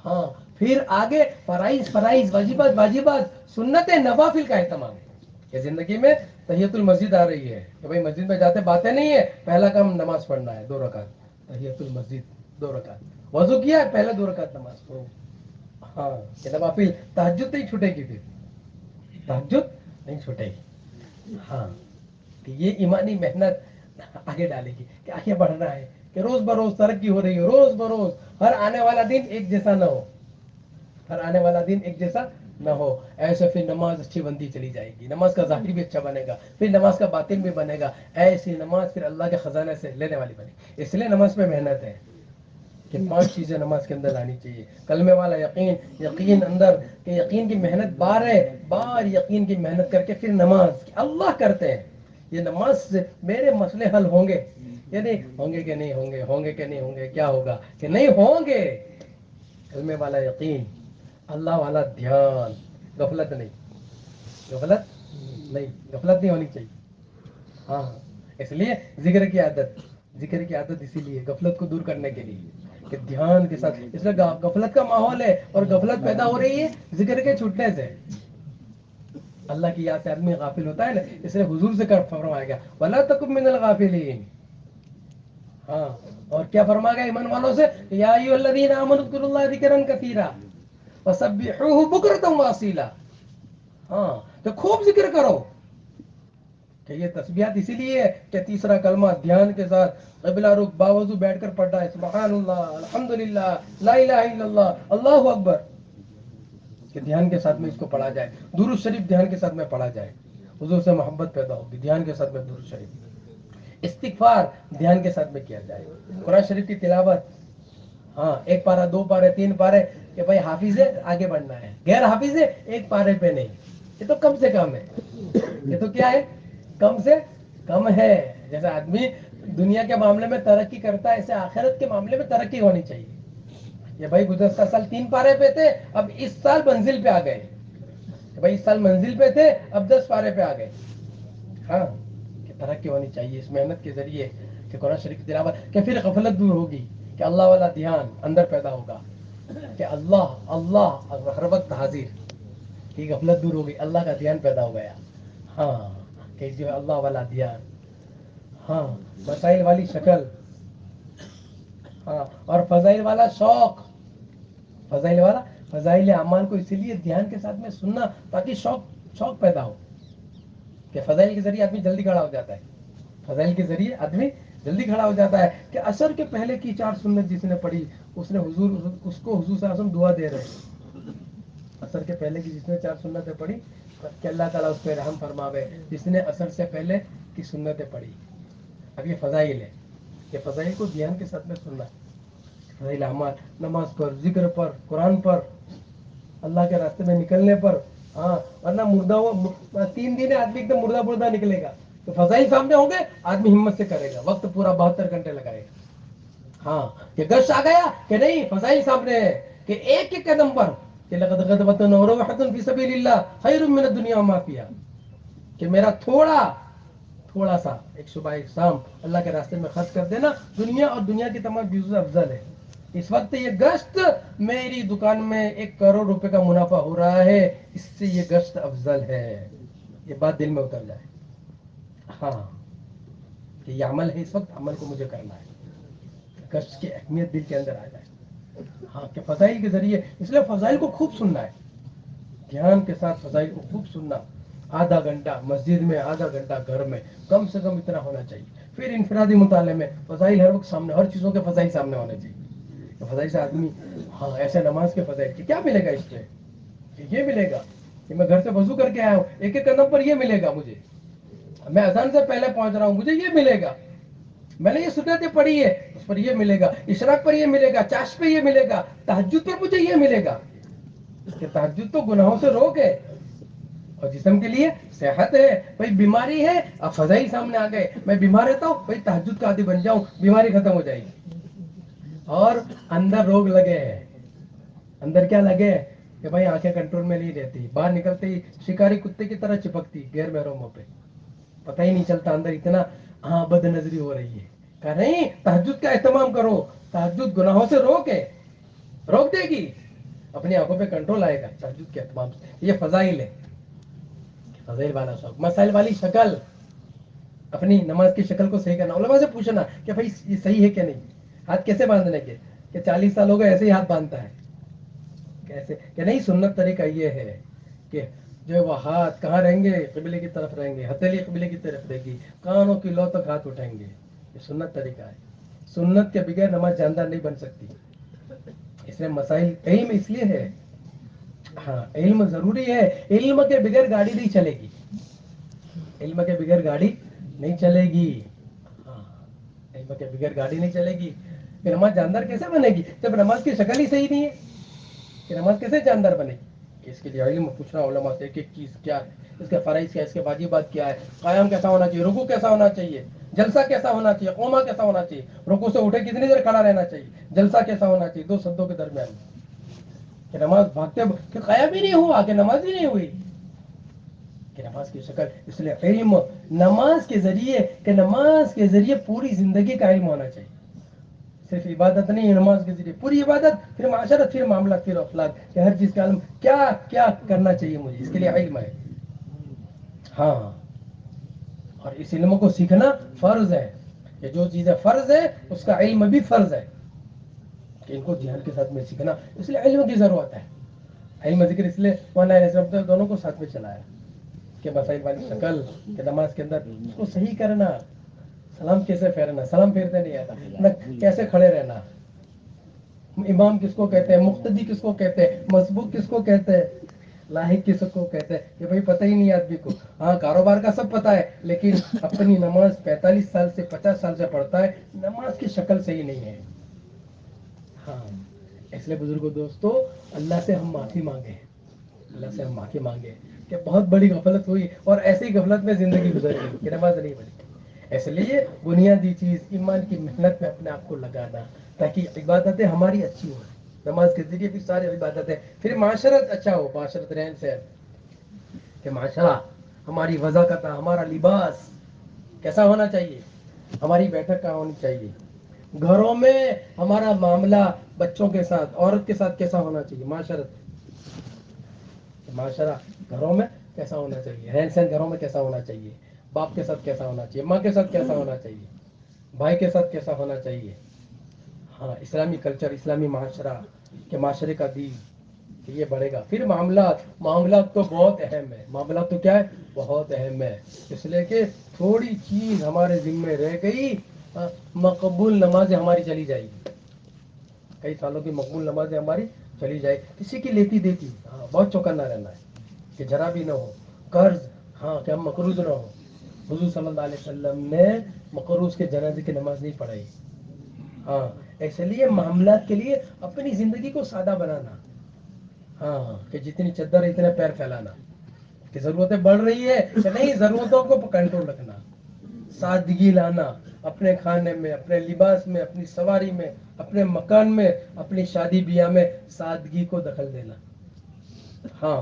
ہاں پھر آگے فرائض واجبات سنت نوافل کا اہتمام ہے. کہ زندگی میں تحیت المسجد آ رہی ہے کہ بھائی مسجد میں جاتے باتیں نہیں ہے، پہلا کام نماز پڑھنا ہے 2 رکعت. تحیت المسجد 2 رکعت. وضو کیا ہے، پہلے 2 رکعت نماز پڑھو. ہاں کہ نوافل. تہجد نہیں چھوٹے گی، پھر تہجد نہیں چھوٹے گی. ہاں کہ یہ ایمانی محنت آگے ڈالے گی کہ آگے بڑھنا ہے. کہ روز بروز ترقی ہو رہی ہے، روز بروز. ہر آنے والا دن ایک جیسا نہ ہو، ہر آنے والا دن ایک جیسا نہ ہو. ایسے پھر نماز اچھی بنتی چلی جائے گی. نماز کا ظاہر بھی اچھا بنے گا، پھر نماز کا باطن بھی بنے گا. ایسی نماز پھر اللہ کے خزانے سے لینے والی بنے گی. اس لیے نماز میں محنت ہے کہ 5 چیزیں نماز کے اندر لانی چاہیے. کلمے والا یقین، یقین اندر، کہ یقین کی محنت بار یقین کی محنت کر کے پھر نماز اللہ کرتے ہیں. یہ نماز سے میرے مسئلے حل ہوں گے یا نہیں ہوں گے؟ کہ نہیں ہوں گے؟ ہوں گے کہ نہیں ہوں گے؟ کیا ہوگا کہ نہیں ہوں گے. کلمے والا یقین، اللہ والا دھیان، غفلت نہیں. غفلت نہیں ہونی چاہیے. ہاں اس لیے ذکر کی عادت اسی لیے غفلت کو دور کرنے کے لیے کہ دھیان کے ساتھ. اس میں غفلت کا ماحول ہے اور غفلت پیدا ہو رہی ہے ذکر کے چھوٹنے سے. اللہ کی یاد سے آدمی غافل ہوتا ہے نا، اس لیے حضور سے فرمایا گیا وَلَا تَكُن مِّنَ الْغَافِلِينَ. ہاں اور کیا فرمایا گیا ایمان والوں سے؟ یا ایھا الذین آمنوا اذکروا اللہ ذکرا کثیرا وسبحوہ بکرۃ واصیلا. ہاں تو خوب ذکر کرو. کہ یہ تسبیحات اسی لیے ہے کہ تیسرا کلمہ دھیان کے ساتھ قبلہ رخ باوضو بیٹھ کر پڑھنا ہے. سبحان اللہ، الحمدللہ، لا الہ الا اللہ، اللہ اکبر. کہ دھیان کے ساتھ میں اس کو پڑھا جائے. درود شریف دھیان کے ساتھ میں پڑھا جائے. حضور سے محبت پیدا ہوگی دھیان کے ساتھ میں درود شریف. استغفار دھیان کے ساتھ میں کیا جائے. قرآن شریف کی تلاوت. ہاں 1 پارہ 2 پارے 3 پارے. کہ بھائی حافظ ہے آگے بڑھنا ہے، غیر حافظ ہے 1 پارے پہ نہیں. یہ تو کم سے کم ہے. یہ تو کیا ہے؟ کم سے کم ہے. جیسے آدمی دنیا کے معاملے میں ترقی کرتا ہے، ایسے آخرت کے معاملے میں ترقی ہونی چاہیے. کہ بھائی گزشتہ سال 3 پارے پہ تھے، اب اس سال منزل پہ آ گئے. کہ بھائی اس سال منزل پہ تھے، اب 10 پارے پہ آ گئے. ہاں ترقی ہونی چاہیے اس محنت کے ذریعے کہ قرآن شریف کی تلاوت، کہ پھر غفلت دور ہوگی، کہ اللہ والا دھیان اندر پیدا ہوگا، کہ اللہ اللہ ہر وقت حاضر، کہ غفلت دور ہوگی، اللہ کا دھیان پیدا ہو گیا. ہاں، کہ جو اللہ والا دھیان. ہاں، مسائل والی شکل. ہاں، اور فضائل والا شوق. فضائل والا، فضائل اعمال کو اسی لیے دھیان کے ساتھ میں سننا تاکہ شوق پیدا ہو، کہ فضائل کے ذریعے آدمی جلدی کھڑا ہو جاتا ہے. فضائل کے ذریعے آدمی جلدی کھڑا ہو جاتا ہے، کہ عصر کے پہلے کی 4 سنت جس نے پڑھی اس نے اس کو حضور صلی اللہ علیہ وسلم دعا دے رہے ہیں. عصر کے پہلے کی جس نے 4 سنتیں پڑھی کہ اللہ تعالیٰ اس پہ رحم فرماوے، جس نے عصر سے پہلے کی سنتیں پڑھی. اب یہ فضائل ہے، یہ فضائل کو دھیان کے ساتھ میں سننا ہے. فضائل اعمال، نماز پر، ذکر پر، قرآن پر، اللہ کے راستے میں نکلنے پر. ہاں، ورنہ مردہ 3 دن آدمی ایک دم مردہ مردہ نکلے گا. تو فضائل سامنے ہوں گے، آدمی ہمت سے کرے گا، وقت پورا 72 گھنٹے لگائے گا. ہاں، کہ گش آ گیا کہ نہیں، فضائل سامنے ہے، کہ ایک ایک قدم پر کہ لقد غدوۃ وروحۃ فی سبیل اللہ خیر من الدنیا وما فیہا، کہ میرا تھوڑا سا ایک صبح ایک شام اللہ کے راستے میں خرچ کر دینا، دنیا اور دنیا کی تمام چیزوں سے افضل ہے. اس وقت یہ گشت میری دکان میں 1 کروڑ روپے کا منافع ہو رہا ہے، اس سے یہ گشت افضل ہے. یہ بات دل میں اتر جائے. ہاں، کہ یہ عمل ہے، اس وقت عمل کو مجھے کرنا ہے. گشت کی اہمیت دل کے اندر آ جائے. ہاں، کہ فضائل کے ذریعے، اس لیے فضائل کو خوب سننا ہے، دھیان کے ساتھ فضائل کو خوب سننا. آدھا گھنٹہ مسجد میں، آدھا گھنٹہ گھر میں، کم سے کم اتنا ہونا چاہیے. پھر انفرادی مطالعے میں فضائل ہر وقت سامنے، ہر چیزوں کے فضائل سامنے ہونے چاہیے. تو فضائل سے آدمی، ہاں ایسے نماز کے فضائل کہ کیا ملے گا اس پہ، یہ ملے گا کہ میں گھر سے وضو کر کے آیا ہوں، ایک ایک قدم پر یہ ملے گا مجھے. میں اذان سے پہلے پہنچ رہا ہوں، مجھے یہ ملے گا. میں نے یہ سنتیں پڑھی ہے، اس پر یہ ملے گا. اشراق پر یہ ملے گا، چاشت پہ یہ ملے گا، تہجد پر مجھے یہ ملے گا. کہ تہجد تو گناہوں سے روک ہے اور جسم کے لیے صحت ہے. بھائی بیماری ہے، اب فضائل سامنے آ گئے. میں بیمار رہتا ہوں، بھائی تہجد کا عادی بن جاؤں، بیماری ختم ہو جائے گی. اور اندر روگ لگے ہیں، اندر کیا لگے ہیں کہ بھائی آنکھیں کنٹرول میں نہیں رہتی، باہر نکلتے ہی شکاری کتے کی طرح چپکتی غیر محرموں پہ، پتہ ہی نہیں چلتا اندر اتنا بد نظری ہو رہی ہے. کہ نہیں، تہجد کا اہتمام کرو. تہجد گناہوں سے روک دے گی، اپنی آنکھوں پہ کنٹرول آئے گا تہجد کے اہتمام سے. یہ فضائل ہے. فضائل والا شوق، مسائل والی شکل، اپنی نماز کی شکل کو صحیح کرنا. علماء سے پوچھنا کہ بھائی یہ صحیح ہے کہ نہیں، ہاتھ کیسے باندھنے کے، کہ 40 سال ہو گئے ایسے ہی ہاتھ باندھتا ہے. کیسے کہ نہیں، سنت طریقہ یہ ہے کہ جو وہ ہاتھ کہاں رہیں گے، قبلے کی طرف رہیں گے، ہتھیلی قبلے کی طرف رہے گی، کانوں کی لو تک ہاتھ اٹھائیں گے. یہ سنت طریقہ ہے. سنت کے بغیر نماز جاندار نہیں بن سکتی. اس لیے مسائل، علم اس لیے ہے، ہاں علم ضروری ہے. علم کے بغیر گاڑی نہیں چلے گی، علم کے بغیر گاڑی نہیں چلے گی. ہاں، علم کے بغیر گاڑی نہیں چلے گی. کہ نماز جاندار کیسے بنے گی جب نماز کی شکل ہی صحیح نہیں ہے؟ کہ نماز کیسے جاندار بنے گی؟ اس کے لیے علم پوچھنا علماء سے، ایک ایک چیز کیا ہے، اس کے فرائض کیا ہے، اس کے واجبات کیا ہے، قیام کیسا ہونا چاہیے، رکوع کیسا ہونا چاہیے، جلسہ کیسا ہونا چاہیے، قوما کیسا ہونا چاہیے، رکوع سے اٹھے کتنی دیر کھڑا رہنا چاہیے، جلسہ کیسا ہونا چاہیے 2 سدوں کے درمیان. کہ نماز بھاگتے کہ قیام ہی نہیں ہوا، کہ نماز ہی نہیں ہوئی. کہ نماز کی شکل، اس لیے علم نماز کے ذریعے پوری زندگی کا علم ہونا چاہیے. صرف عبادت نہیں، نماز کے ذریعے پوری عبادت، پھر معاشرت، پھر معاملات، پھر اخلاق، کہ ہر چیز کا علم، کیا کیا کرنا چاہیے مجھے، اس کے لیے علم ہے. ہاں، اور اس علم کو سیکھنا فرض ہے. کہ جو چیزیں فرض ہے اس کا علم بھی فرض ہے، کہ ان کو دھیان کے ساتھ میں سیکھنا. اس لیے علم کی ضرورت ہے. علم ذکر اس لیے دونوں کو ساتھ میں چلایا، کہ مسائل والی شکل، کہ نماز کے اندر اس کو صحیح کرنا. سلام کیسے پھیرنا، سلام پھیرتے نہیں آتا نہ، کیسے کھڑے رہنا، امام کس کو کہتے ہیں، مقتدی کس کو کہتے ہیں، مسبوق کس کو کہتے ہیں، لاحق کس کو کہتے ہیں. کہ بھائی پتہ ہی نہیں آدمی کو. ہاں، کاروبار کا سب پتہ ہے، لیکن اپنی نماز 45 سال سے 50 سال سے پڑھتا ہے، نماز کی شکل صحیح نہیں ہے. ہاں، اس لیے بزرگوں دوستو، اللہ سے ہم معافی مانگے، اللہ سے ہم معافی مانگے کہ بہت بڑی غفلت ہوئی، اور ایسی غفلت میں زندگی گزر گئی کہ نماز نہیں پڑھی. اس لیے بنیادی چیز ایمان کی محنت میں اپنے آپ کو لگانا، تاکہ عبادتیں ہماری اچھی ہوں. نماز کے ذریعے بھی ساری عبادتیں، پھر معاشرت اچھا ہو، معاشرت رہن سہن، کہ معاشرہ، ہماری وضاقت، ہمارا لباس، کیسا ہونا چاہیے؟ ہماری بیٹھک کہاں ہونی چاہیے؟ گھروں میں ہمارا معاملہ بچوں کے ساتھ، عورت کے ساتھ کیسا ہونا چاہیے؟ معاشرہ گھروں میں کیسا ہونا چاہیے؟ رہن سہن گھروں میں کیسا ہونا چاہیے؟ باپ کے ساتھ کیسا ہونا چاہیے؟ ماں کے ساتھ کیسا ہونا چاہیے؟ بھائی کے ساتھ کیسا ہونا چاہیے؟ ہاں، اسلامی کلچر، اسلامی معاشرہ کہ معاشرے کا دین کہ یہ بڑھے گا. پھر معاملات تو بہت اہم ہے. معاملات تو کیا ہے؟ بہت اہم ہے. اس لیے کہ تھوڑی چیز ہمارے ذمے رہ گئی، مقبول نمازیں ہماری چلی جائے گی. کئی سالوں کی مقبول نمازیں ہماری چلی جائے. کسی کی لیتی دیتی، ہاں بہت چوکنا رہنا ہے کہ ذرا بھی نہ ہو. قرض، ہاں کہ ہم مقروض نہ ہو. حضور صلی اللہ علیہ وسلم نے مقروض کے جنازے کی نماز نہیں پڑھائی. ہاں، اس لیے معاملات کے لیے اپنی زندگی کو سادہ بنانا. ہاں کہ جتنی چادر اتنا پیر پھیلانا. کہ ضرورتیں بڑھ رہی ہے کہ نہیں، ضرورتوں کو کنٹرول رکھنا. سادگی لانا اپنے کھانے میں، اپنے لباس میں، اپنی سواری میں، اپنے مکان میں، اپنی شادی بیاہ میں سادگی کو دخل دینا. ہاں،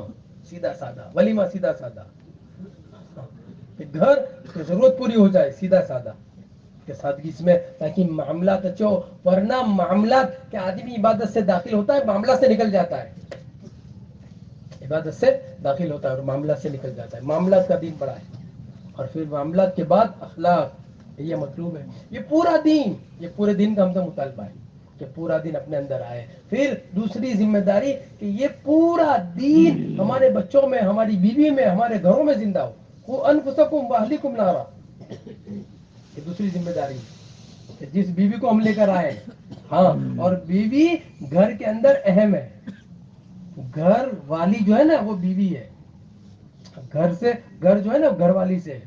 سیدھا سادہ ولیمہ، سیدھا سادہ. کہ گھر کی ضرورت پوری ہو جائے، سیدھا سادہ کہ سادگی اس میں، تاکہ معاملات اچھے ہو. ورنہ معاملات کہ آدمی عبادت سے داخل ہوتا ہے، معاملات سے نکل جاتا ہے. عبادت سے داخل ہوتا ہے اور معاملات سے نکل جاتا ہے. معاملات کا دین بڑا ہے. اور پھر معاملات کے بعد اخلاق، یہ مطلوب ہے. یہ پورے دن کا ہم سے مطالبہ ہے کہ پورا دن اپنے اندر آئے. پھر دوسری ذمہ داری کہ یہ پورا دین ہمارے بچوں میں، ہماری بیوی میں، ہمارے گھروں میں زندہ ہو. قُوْ أَنفُسَكُمْ وَأَهْلِيكُمْ نَارًا، یہ دوسری ذمہ داری کہ جس بیوی کو ہم لے کر آئے. ہاں، اور بیوی گھر کے اندر اہم ہے. گھر والی جو ہے نا وہ بیوی ہے. گھر جو ہے نا گھر والی سے،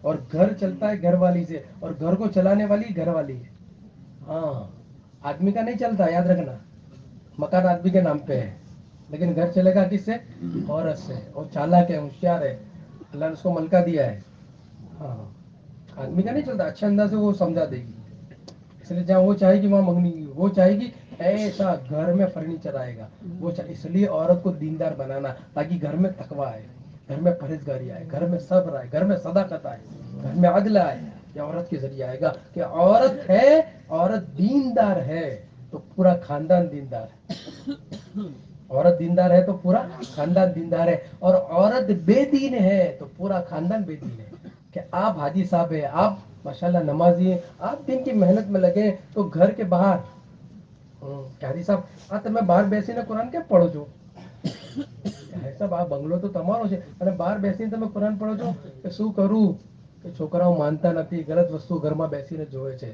اور گھر چلتا ہے گھر والی سے، اور گھر کو چلانے والی گھر والی ہے. ہاں، آدمی کا نہیں چلتا، یاد رکھنا. مکان آدمی کے نام پہ ہے، لیکن گھر چلے گا کس سے؟ عورت سے. اور چالاک ہے، ہوشیار ہے، اللہ نے اس کو ملکہ دیا ہے. ہاں، آدمی کا نہیں چلتا. اچھے انداز سے وہ سمجھا دے گی. اس لیے جہاں وہ چاہے گی وہاں منگنی گی. وہ چاہے گی ایسا گھر میں فرنیچر آئے گا. اس لیے عورت کو دیندار بنانا، تاکہ گھر میں تقویٰ آئے، گھر میں پرہیزگاری آئے، گھر میں صبر آئے، گھر میں صداقت آئے، گھر میں عدل آئے. یہ عورت کے ذریعے آئے گا کہ عورت دیندار ہے تو پورا خاندان دیندار ہے. عورت دیندار ہے تو پورا خاندان دیندار ہے. اور عورت بے دین ہے تو پورا خاندان بے دین ہے. کہ آپ حاجی صاحب ہیں، آپ ماشاءاللہ نمازی ہیں، آپ دین کی محنت میں لگے تو گھر کے باہر کہ حاجی صاحب آ تمہیں باہر بیسینے قرآن کے پڑھو چھو. حاجی صاحب આ બંગલો તો તમારો છે અને બહાર બેસીને તમે કુરાન પઢો છો, કે શું કરું કે છોકરાઓ માનતા નથી, ગલત વસ્તુ ઘરમાં બેસીને જોવે છે,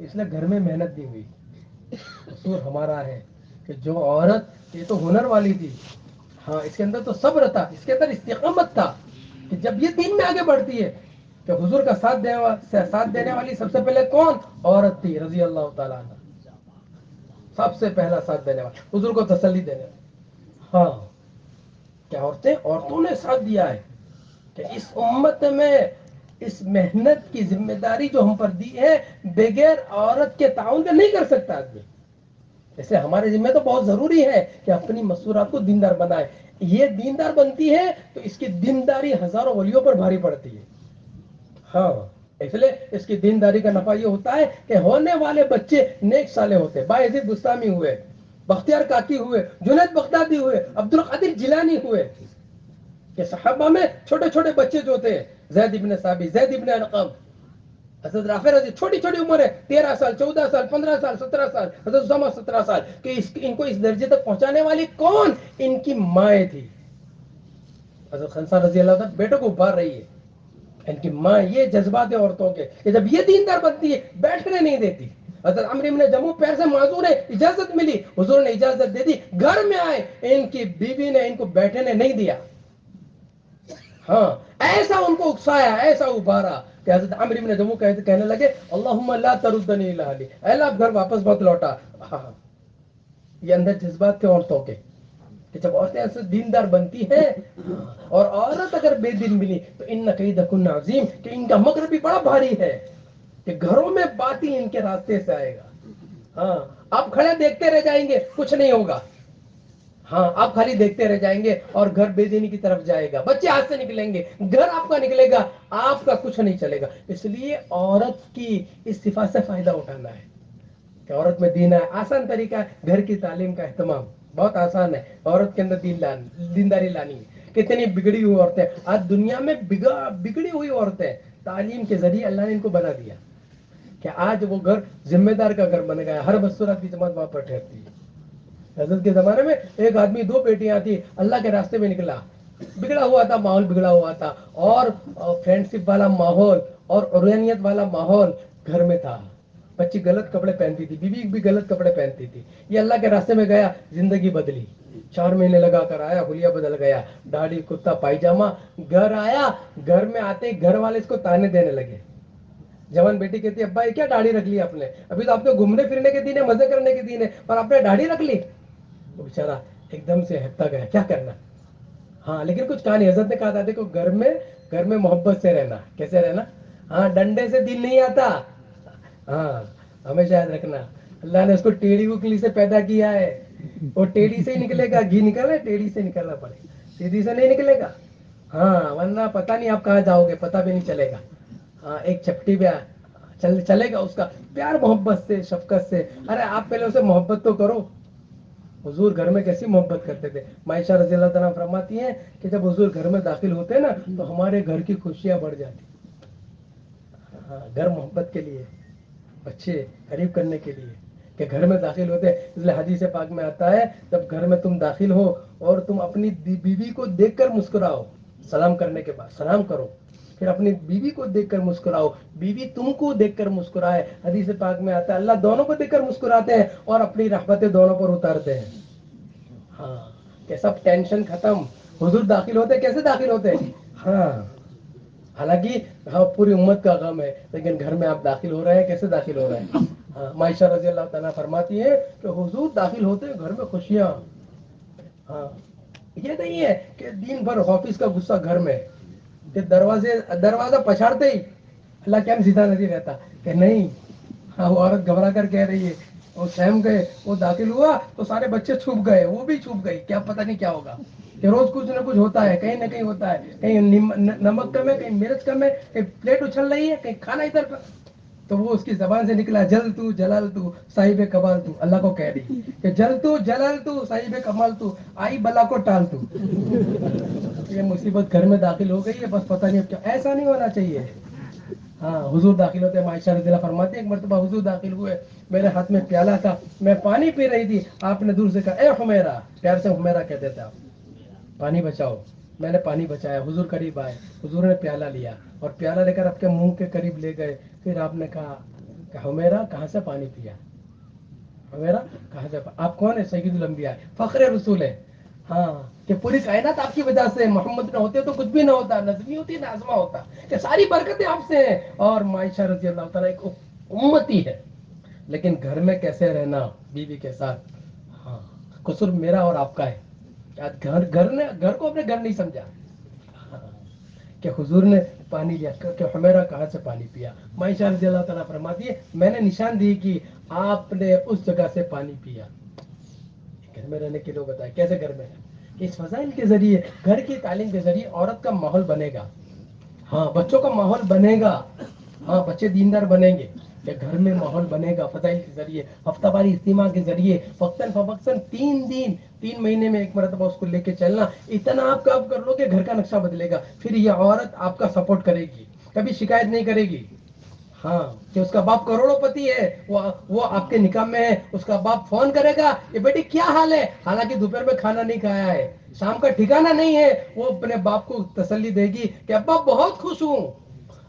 اس لیے گھر میں محنت نہیں ہوئی. قصور ہمارا ہے کہ جو عورت یہ تو ہنر والی تھی، ہاں اس کے اندر تو صبر تھا، اس کے اندر استقامت تھا کہ جب یہ دین میں آگے بڑھتی ہے کہ حضور کا ساتھ دینے والی سب سے پہلے کون عورت تھی؟ رضی اللہ تعالیٰ عنہ. سب سے پہلا ساتھ دینے والا، حضور کو تسلی دینے والا. ہاں، کیا عورتوں نے ساتھ دیا ہے کہ اس امت میں اس محنت کی ذمہ داری جو ہم پر دی ہے، بغیر عورت کے تعاون کا نہیں کر سکتا آدمی. اس لیے ہمارے ذمہ تو بہت ضروری ہے کہ اپنی مسورات کو دیندار بنائے. یہ دیندار بنتی ہے تو اس کی دینداری ہزاروں ولیوں پر بھاری پڑتی ہے. ہاں، اس لیے اس کی دینداری کا نفع یہ ہوتا ہے کہ ہونے والے بچے نیک صالح ہوتے ہیں. باعزید بستامی ہوئے، بختیار کاکی ہوئے، جنید بغدادی ہوئے، عبد القادر جیلانی ہوئے. کہ صحابہ میں چھوٹے چھوٹے بچے جو تھے، زید ابن ثابت، زید ابن ارقم، حضرت رافع رضی، چھوٹی چھوٹی عمر ہے، 13 سال، 14 سال، 15 سال، 17 سال. حضرت اسامہ 17 سال. کہ ان کو اس درجے تک پہنچانے والی کون؟ ان کی مائیں تھی. حضرت خنسا رضی اللہ عنہ بیٹوں کو ابھار رہی ہے. ان کی ماں، یہ جذبات عورتوں کے کہ جب یہ دیندار بنتی ہے بیٹھنے نہیں دیتی. حضرت عمرو بن جموح پیر سے معذور ہے، اجازت ملی، حضور نے اجازت دے دی، گھر میں آئے. ان کی بیوی نے ان کو بیٹھنے نہیں دیا. ہاں، ایسا ان کو اکسایا، ایسا ابھارا کہ حضرت عمرو بن جموح کہنے لگے اللہم لا تردنی الی اہلی، اے اللہ اب گھر واپس مت لوٹا. ہاں، یہ اندر جذبات تھے عورتوں کے کہ جب عورتیں ایسے دیندار بنتی ہیں. اور عورت اگر بے دین ملی تو ان کیدکن عظیم، کہ ان کا مکر بھی بڑا بھاری ہے، کہ گھروں میں باطل ان کے راستے سے آئے گا. ہاں، آپ کھڑے دیکھتے رہ جائیں گے، کچھ نہیں ہوگا. ہاں آپ خالی دیکھتے رہ جائیں گے اور گھر بے دینی کی طرف جائے گا, بچے ہاتھ سے نکلیں گے, گھر آپ کا نکلے گا, آپ کا کچھ نہیں چلے گا. اس لیے عورت کی اس صفات سے فائدہ اٹھانا ہے کہ عورت میں دین ہے. آسان طریقہ ہے گھر کی تعلیم کا اہتمام, بہت آسان ہے. عورت کے اندر دینداری لانی ہے. کتنی بگڑی ہوئی عورتیں آج دنیا میں, بگڑی ہوئی عورتیں تعلیم کے ذریعے اللہ نے ان کو بنا دیا کہ آج وہ گھر ذمہ دار کا گھر بن گیا. ہر مستورات کی جماعت وہاں پر ٹھہرتی ہے. حضرت کے زمانے میں ایک آدمی 2 بیٹیاں تھی, اللہ کے راستے میں نکلا, بگڑا ہوا تھا, ماحول بگڑا ہوا تھا, اور فرینڈشپ والا ماحول اور عرانیت والا ماحول گھر میں تھا. بچی غلط کپڑے پہنتی تھی, بیوی بھی غلط کپڑے پہنتی تھی. یہ اللہ کے راستے میں گیا, زندگی بدلی. 4 مہینے لگا کر آیا, حلیہ بدل گیا, داڑھی کتا پائجامہ. گھر آیا, گھر میں آتے ہی گھر والے اس کو تانے دینے لگے. جوان بیٹی کہتی ہے ابا یہ کیا داڑھی رکھ لی آپ نے, ابھی تو آپ نے گھومنے پھرنے کے دن ہے, مزے کرنے کے دن ہے, پر آپ نے داڑھی رکھ لی. وہ بیچارہ ایک دم سے ہٹتا گیا, کیا کرنا. ہاں لیکن کچھ کہا نہیں. حضرت نے کہا تھا دیکھو گھر میں محبت سے رہنا. کیسے رہنا؟ ہاں ڈنڈے سے دل نہیں آتا. ہاں ہمیشہ یاد رکھنا, اللہ نے اس کو ٹیڑھی اکلی سے پیدا کیا ہے. وہ ٹیڑھی سے ہی نکلے گا. گھی نکلے ٹیڑھی سے نکلنا پڑے, سیدھی سے نہیں نکلے گا. ہاں ورنہ پتہ نہیں آپ کہاں جاؤ گے, پتہ بھی نہیں چلے گا. ہاں ایک چپٹی پہ چلے گا اس کا پیار محبت سے, شفقت سے. ارے آپ پہلے اسے محبت تو کرو. حضور گھر میں کیسی محبت کرتے تھے. عائشہ رضی اللہ تعالیٰ فرماتی ہیں کہ جب حضور گھر میں داخل ہوتے نا تو ہمارے گھر کی خوشیاں بڑھ جاتی. ہاں گھر محبت کے لیے, بچے قریب کرنے کے لیے, کہ گھر میں داخل ہوتے. اس لیے حدیث پاک میں آتا ہے جب گھر میں تم داخل ہو اور تم اپنی بیوی کو دیکھ کر مسکراؤ, سلام کرنے کے بعد سلام کرو, پھر اپنی بیوی کو دیکھ کر مسکراؤ, بیوی تم کو دیکھ کر مسکرائے. حدیث پاک میں آتا ہے اللہ دونوں کو دیکھ کر مسکراتے ہیں اور اپنی رحمتیں دونوں پر اتارتے ہیں. ہاں کہ سب ٹینشن ختم. حضور داخل ہوتے کیسے داخل ہوتے؟ ہاں حالانکہ ہاں پوری امت کا غم ہے, لیکن گھر میں آپ داخل ہو رہے ہیں, کیسے داخل ہو رہے ہیں؟ ہاں عائشہ رضی اللہ تعالیٰ فرماتی ہے کہ حضور داخل ہوتے ہیں گھر میں خوشیاں. ہاں یہ نہیں ہے کہ دن بھر آفس کا غصہ گھر میں, کہ دروازہ پچھاڑتے ہی اللہ کیا سیدھا نہیں رہتا کہ نہیں. ہاں وہ عورت گھبرا کر کہہ رہی ہے, وہ سہم گئے, وہ داخل ہوا تو سارے بچے چھپ گئے, وہ بھی چھپ گئی. کیا پتہ نہیں کیا ہوگا, کہ روز کچھ نہ کچھ ہوتا ہے, کہیں نہ کہیں ہوتا ہے. کہیں نمک کم ہے, کہیں مرچ کم ہے, کہیں پلیٹ اچھل رہی ہے, کہیں کھانا ادھر کا. تو وہ اس کی زبان سے نکلا جل تو جلال تو صاحب کمال تو. اللہ کو کہہ رہی کہ جل تو جلال تو صاحب کمال تو, آئی بلا کو ٹال تو. یہ مصیبت گھر میں داخل ہو گئی ہے, بس پتہ نہیں اب کیا. ایسا نہیں ہونا چاہیے. ہاں حضور داخل ہوتے ہیں. عائشہ رضی اللہ فرماتی ہے ایک مرتبہ حضور داخل ہوئے, میرے ہاتھ میں پیالہ تھا, میں پانی پی رہی تھی, آپ نے دور سے کہا اے حمیرہ, پیار سے حمیرہ کہتے تھے آپ, پانی بچاؤ. میں نے پانی بچایا. حضور قریب آئے, حضور نے پیالہ لیا اور پیالہ لے کر آپ کے منہ کے قریب لے گئے. پھر آپ نے کہا کہ حمیرہ کہاں سے پانی پیا؟ حمیرہ کہاں سے؟ آپ کون ہے؟ سید الانبیاء, فخر رسول ہے. ہاں کہ پوری کائنات آپ کی وجہ سے, محمد نہ ہوتے تو کچھ بھی نہ ہوتا, نظمی ہوتی نازمہ ہوتا, کہ ساری برکتیں آپ سے ہیں. اور عائشہ رضی اللہ تعالیٰ ایک امتی ہے. لیکن گھر میں کیسے رہنا بیوی کے ساتھ, ہاں قصور میرا اور آپ کا ہے. گھر کو اپنے گھر نہیں سمجھا. کہ حضور نے پانی لیا, کہ حمیرہ کہاں سے پانی پیا؟ عائشہ رضی اللہ تعالیٰ فرماتی ہے میں نے نشان دی کہ آپ نے اس جگہ سے پانی پیا. گھر میں رہنے کے لوگ بتائیں کیسے گھر میں رہنا, کہ اس فضائل کے ذریعے, گھر کی تعلیم کے ذریعے عورت کا ماحول بنے گا. ہاں بچوں کا ماحول بنے گا. ہاں بچے دیندار بنیں گے, کہ گھر میں ماحول بنے گا فضائل کے ذریعے, ہفتہ واری اجتماع کے ذریعے, وقتاً فوقتاً 3 مہینے میں ایک مرتبہ اس کو لے کے چلنا. اتنا آپ کام کر لو کہ گھر کا نقشہ بدلے گا. پھر یہ عورت آپ کا سپورٹ کرے گی, کبھی شکایت نہیں کرے گی. ہاں کہ اس کا باپ کروڑوں پتی ہے, وہ آپ کے نکاح میں ہے, اس کا باپ فون کرے گا یہ بیٹی کیا حال ہے, حالانکہ دوپہر میں کھانا نہیں کھایا ہے, شام کا ٹھکانا نہیں ہے. وہ اپنے باپ کو تسلی دے گی کہ ابا بہت خوش ہوں,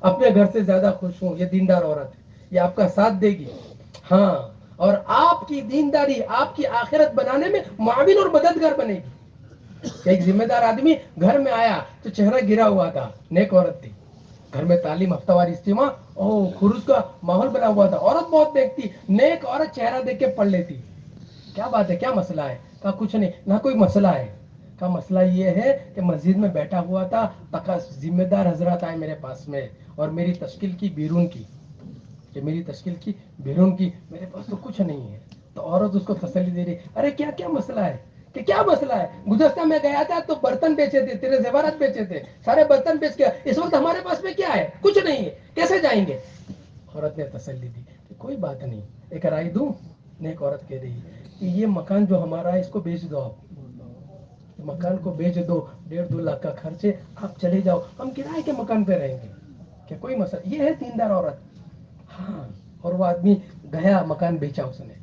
اپنے گھر سے زیادہ خوش ہوں. یہ دیندار عورت ہے, یہ آپ کا ساتھ دے گی. ہاں اور آپ کی دینداری آپ کی آخرت بنانے میں معاون اور مددگار بنے گی. ایک ذمہ دار آدمی گھر میں آیا تو چہرہ گرا ہوا تھا, نیک عورت تھی, گھر میں تعلیم, ہفتہ واری اجتماع, خروج کا ماحول بنا ہوا تھا. عورت بہت دیکھتی, نیک عورت چہرہ دیکھ کے پڑھ لیتی. کیا بات ہے, کیا مسئلہ ہے؟ کہا کچھ نہیں. نہ کوئی مسئلہ ہے. کا مسئلہ یہ ہے کہ مسجد میں بیٹھا ہوا تھا, ذمہ دار حضرات آئے میرے پاس میں اور میری تشکیل کی بیرون کی, کہ میری تشکیل کی بیرون کی, میرے پاس تو کچھ نہیں ہے. تو عورت اس کو تسلی دے رہی, ارے کیا کیا مسئلہ ہے, کہ کیا مسئلہ ہے؟ گزشتہ میں گیا تھا تو برتن بیچے تھے، تیرے زیورات بیچے تھے، سارے برتن بیچ کے اس وقت ہمارے پاس میں کیا ہے؟ کچھ نہیں ہے، کیسے جائیں گے؟ عورت نے تسلی دی کہ کوئی بات نہیں، ایک رائے دوں؟ نیک عورت کہہ رہی کہ یہ مکان جو ہمارا ہے اس کو بیچ دو، آپ مکان کو بیچ دو، 1.5-2 لاکھ کا خرچ ہے، آپ چلے جاؤ، ہم کرائے کے مکان پہ رہیں گے، کہ کوئی مسئلہ؟ یہ ہے دیندار عورت۔ ہاں، اور وہ آدمی گیا، مکان بیچا اس نے۔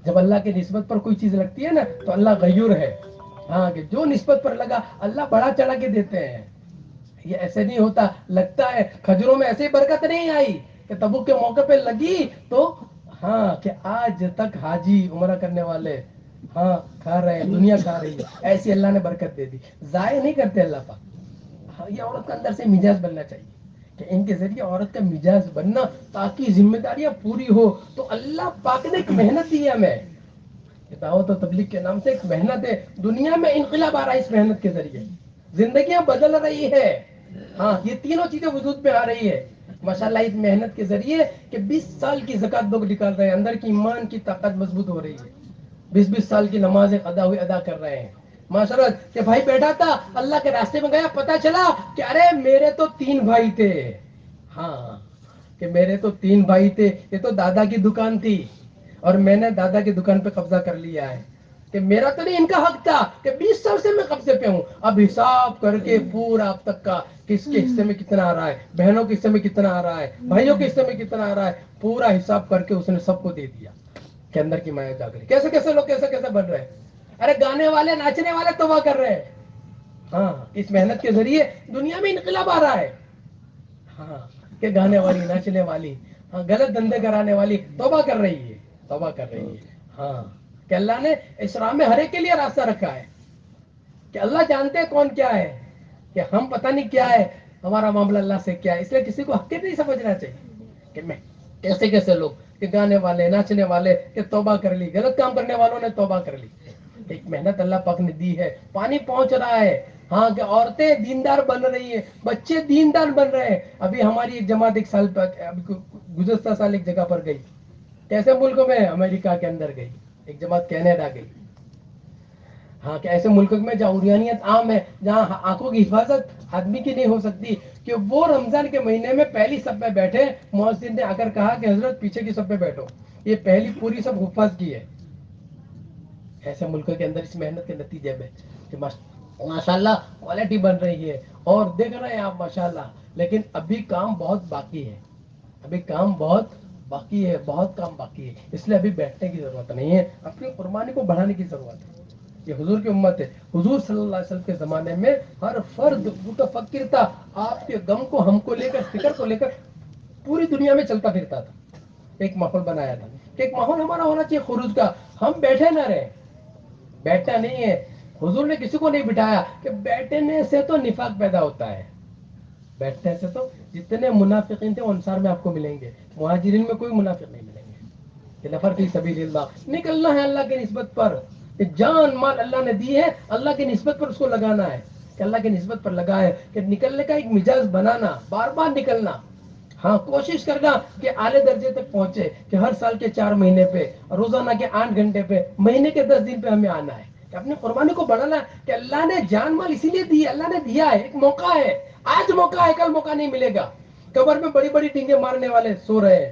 جب اللہ کی نسبت پر کوئی چیز لگتی ہے نا تو اللہ غیور ہے، ہاں، کہ جو نسبت پر لگا اللہ بڑا چڑھا کے دیتے ہیں۔ یہ ایسے نہیں ہوتا، لگتا ہے کھجوروں میں ایسے ہی برکت نہیں آئی کہ تبوک کے موقع پہ لگی تو ہاں، کہ آج تک حاجی عمرہ کرنے والے ہاں کھا رہے ہیں، دنیا کھا رہی ہے، ایسی اللہ نے برکت دے دی۔ ضائع نہیں کرتے اللہ پاک۔ ہاں، یہ عورت کا اندر سے مزاج بننا چاہیے کہ ان کے ذریعے عورت کا مزاج بننا تاکہ ذمہ داریاں پوری ہو۔ تو اللہ پاک نے ایک محنت دی ہے ہمیں، دعوت و تبلیغ کے نام سے ایک محنت ہے، دنیا میں انقلاب آ رہا ہے اس محنت کے ذریعے، زندگیاں بدل رہی ہے۔ ہاں، یہ تینوں چیزیں وجود میں آ رہی ہے ماشاءاللہ اس محنت کے ذریعے، کہ 20 سال کی زکات لوگ نکال رہے ہیں، اندر کی ایمان کی طاقت مضبوط ہو رہی ہے، 20 سال کی نمازیں ادا کر رہے ہیں ماشاءاللہ۔ کہ بھائی بیٹھا تھا اللہ کے راستے میں گیا، پتا چلا کہ ارے میرے تو 3 بھائی تھے، ہاں، کہ میرے تو 3 بھائی تھے، یہ تو دادا کی دکان تھی اور میں نے دادا کی دکان پہ قبضہ کر لیا ہے، کہ میرا تو نہیں ان کا حق تھا، کہ 20 سال سے میں قبضے پہ ہوں۔ اب حساب کر کے پورا اب تک کا کس کے حصے میں کتنا آ رہا ہے، بہنوں کے حصے میں کتنا آ رہا ہے، بھائیوں کے حصے میں کتنا آ رہا ہے، پورا حساب کر کے اس نے سب کو دے دیا کہ اندر کی مایا جاگری۔ کیسے کیسے لوگ کیسے کیسے بن رہے ہیں، ارے گانے والے ناچنے والے توبہ کر رہے ہیں، ہاں، اس محنت کے ذریعے دنیا میں انقلاب آ رہا ہے، ہاں، کہ گانے والی ناچنے والی ہاں غلط دھندے کرانے والی توبہ کر رہی ہے، توبہ کر رہی ہے، ہاں، کہ اللہ نے اس راہ میں ہر ایک کے لیے راستہ رکھا ہے، کہ اللہ جانتے ہیں کون کیا ہے، کہ ہم پتہ نہیں کیا ہے، ہمارا معاملہ اللہ سے کیا ہے، اس لیے کسی کو حقیقت نہیں سمجھنا چاہیے کہ میں کیسے کیسے لوگ کہ گانے والے ناچنے والے کہ توبہ کر لی، غلط کام کرنے والوں نے توبہ کر لی، ایک محنت اللہ پاک نے دی ہے، پانی پہنچ رہا ہے، ہاں، کہ عورتیں دیندار بن رہی ہیں، بچے دیندار بن رہے ہیں۔ ابھی ہماری ایک جماعت ایک سال گزشتہ سال ایک جگہ پر گئی، کیسے ملکوں میں؟ امریکہ کے اندر گئی، ایک جماعت کینیڈا گئی، ہاں، کہ ایسے ملکوں میں جہاں عریانیت عام ہے، جہاں آنکھوں کی حفاظت آدمی کی نہیں ہو سکتی، کہ وہ رمضان کے مہینے میں پہلی صف میں بیٹھے، مؤذن نے اگر کہا کہ حضرت پیچھے کی صف میں بیٹھو، یہ پہلی پوری صف حفاظ کی ہے۔ ایسے ملکوں کے اندر اس محنت کے نتیجے میں کہ ماشاءاللہ کوالٹی بن رہی ہے، اور دیکھ رہے ہیں آپ ماشاءاللہ، لیکن ابھی کام بہت باقی ہے، ابھی کام بہت باقی ہے، بہت کام باقی ہے، اس لیے ابھی بیٹھنے کی ضرورت نہیں ہے، اپنی قربانی کو بڑھانے کی ضرورت ہے۔ یہ حضور کی امت ہے، حضور صلی اللہ علیہ وسلم کے زمانے میں ہر فرد متفکر تھا، آپ کے غم کو، ہم کو لے کر، فکر کو لے کر پوری دنیا میں چلتا پھرتا تھا، ایک ماحول بنایا تھا، کہ ایک ماحول ہمارا ہونا چاہیے خروج کا، ہم بیٹھے نہ رہے، بیٹھنا نہیں ہے، حضور نے کسی کو نہیں بٹھایا، کہ بیٹھنے سے تو نفاق پیدا ہوتا ہے، بیٹھنے سے تو جتنے منافقین تھے وہ انصار میں آپ کو ملیں گے، مہاجرین میں کوئی منافق نہیں ملیں گے، کہ نفر فی سبیل اللہ، نکلنا ہے اللہ کی نسبت پر، کہ جان مال اللہ نے دی ہے، اللہ کی نسبت پر اس کو لگانا ہے، کہ اللہ کی نسبت پر لگا ہے، کہ نکلنے کا ایک مزاج بنانا، بار بار نکلنا، ہاں، کوشش کرنا کہ اعلی درجے تک پہنچے، کہ ہر سال کے 4 مہینے پہ، روزانہ کے 8 گھنٹے پہ، مہینے کے 10 دن پہ ہمیں آنا ہے، کہ اپنی قربانی کو بڑھانا ہے، کہ اللہ نے جان مال اسی لیے دی ہے، اللہ نے دیا ہے، ایک موقع ہے، آج موقع ہے، کل موقع نہیں ملے گا، قبر میں بڑی بڑی ڈینگیں مارنے والے سو رہے ہیں،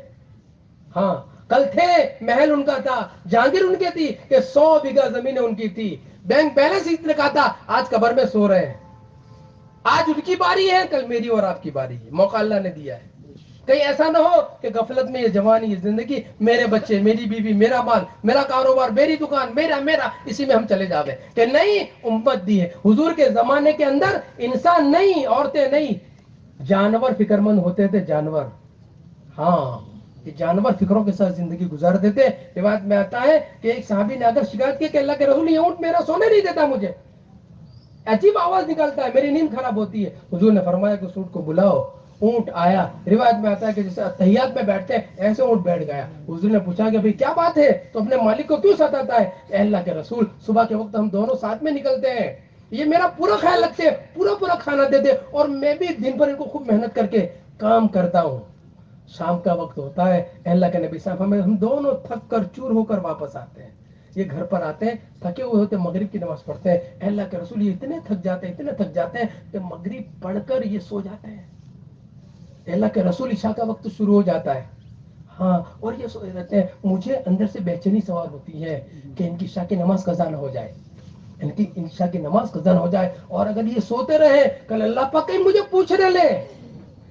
ہاں، کل تھے، محل ان کا تھا، جہانگیر ان کی تھی، کہ 100 بیگھہ زمین ان کی تھی، بینک بیلنس اتنے کا تھا، آج قبر میں سو رہے ہیں، آج ان کی باری ہے، کل میری اور آپ کی باری ہے، موقع اللہ نے دیا ہے، کہیں ایسا نہ ہو کہ غفلت میں یہ جوانی، یہ زندگی، میرے بچے، میری بیوی، میرا مال، میرا کاروبار، میری دکان، میرا اسی میں ہم چلے جاوے، کہ نہیں، امت دی ہے، حضور کے زمانے کے اندر انسان نہیں، عورتیں نہیں، جانور فکر مند ہوتے تھے، جانور، ہاں، کہ جانور فکروں کے ساتھ زندگی گزارتے تھے۔ روایت میں آتا ہے کہ ایک صحابی نے اگر شکایت کی کہ اللہ کے رسول، یہ اونٹ میرا سونے نہیں دیتا، مجھے عجیب آواز نکالتا ہے، میری نیند خراب ہوتی ہے، حضور نے فرمایا کہ اس اونٹ کو بلاؤ، اونٹ آیا، روایت میں آتا ہے کہ جیسے تحیات میں بیٹھتے ہیں ایسے اونٹ بیٹھ گیا، حضور نے پوچھا کہ بھئی کیا بات ہے، تو اپنے مالک کو کیوں ستاتا ہے؟ کہ اللہ کے رسول، صبح کے وقت ہم دونوں ساتھ میں نکلتے ہیں، یہ میرا پورا خیال رکھتے ہیں، پورا کھانا دیتے، اور میں بھی دن بھر ان کو خوب محنت کر کے کام کرتا ہوں، شام کا وقت ہوتا ہے، اللہ کے نبی صاحب ہم دونوں تھک کر چور ہو کر واپس آتے ہیں، یہ گھر پر آتے ہیں تھکے ہوئے ہوتے ہیں، مغرب کی نماز پڑھتے ہیں، اے اللہ کے رسول یہ اتنے تھک جاتے ہیں کہ مغرب پڑھ کر یہ سو جاتے ہیں. اے اللہ کے رسول عشاء کا وقت شروع ہو جاتا ہے، ہاں، اور یہ سوئے رہتے ہیں. مجھے اندر سے بے چینی سوار ہوتی ہے کہ ان کی عشاء کی نماز قضا نہ ہو جائے، ان کی عشاء کی نماز قضا نہ ہو جائے. اور اگر یہ سوتے رہے کل اللہ پاک کہیں مجھے پوچھنے لے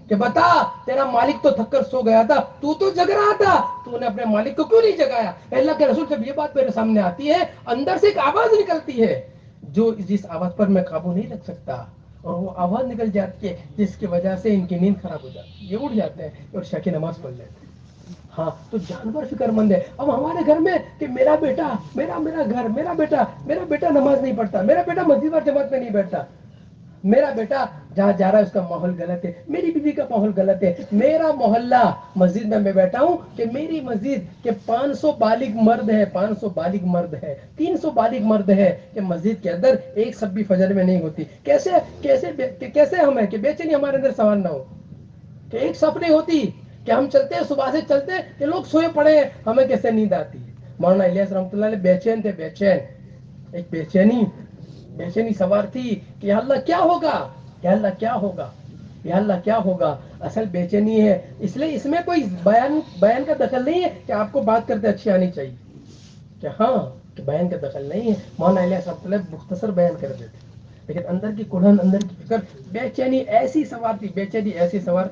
کہ بتا تیرا مالک تو تھک کر سو گیا تھا، تو جگ رہا تھا، تو نے اپنے مالک کو کیوں نہیں جگایا؟ اللہ کے رسول جب یہ بات میرے سامنے آتی ہے اندر سے ایک آواز نکلتی ہے جو جس آواز پر میں قابو نہیں رکھ سکتا، اور وہ آواز نکل جاتی ہے جس کی وجہ سے ان کی نیند خراب ہو جاتی ہے، یہ اٹھ جاتے ہیں اور عشاء کی نماز پڑھ لیتے ہیں. ہاں، تو جانور فکر مند ہے. اب ہمارے گھر میں کہ میرا بیٹا میرا بیٹا نماز نہیں پڑھتا، میرا بیٹا مسجد اور جماعت میں نہیں بیٹھتا، میرا بیٹا جہاں جا رہا ہے اس کا ماحول غلط ہے، میری بیوی کا ماحول غلط ہے، میرا محلہ مسجد میں بیٹھا ہوں کہ میری مسجد کے 500 بالغ مرد ہے، 500 بالغ مرد ہے، 300 بالغ مرد ہے کہ مسجد کے اندر ایک سب بھی فجر میں نہیں ہوتی. کیسے ہم ہیں کہ بے چینی ہمارے اندر سوال نہ ہو کہ ایک صف نہیں ہوتی، کہ ہم چلتے ہیں صبح سے چلتے ہیں کہ لوگ سوئے پڑے ہیں، ہمیں کیسے نیند آتی ہے. مولانا الیاس رحمۃ اللہ علیہ بے چین تھے، بے چین، ایک بے چینی سوار تھی کہ یا اللہ کیا ہوگا، یا اللہ کیا ہوگا، یا اللہ کیا ہوگا. اصل بے چینی ہے، اس لیے اس میں کوئی بیان کا دخل نہیں ہے کہ آپ کو بات کرتے اچھی آنی چاہیے، کہ ہاں کہ بیان کا دخل نہیں ہے. مولانا الیاس رحمۃ اللہ مختصر بیان کر دیتے، لیکن اندر کی کڑھن، اندر کی فکر، بے چینی ایسی سوار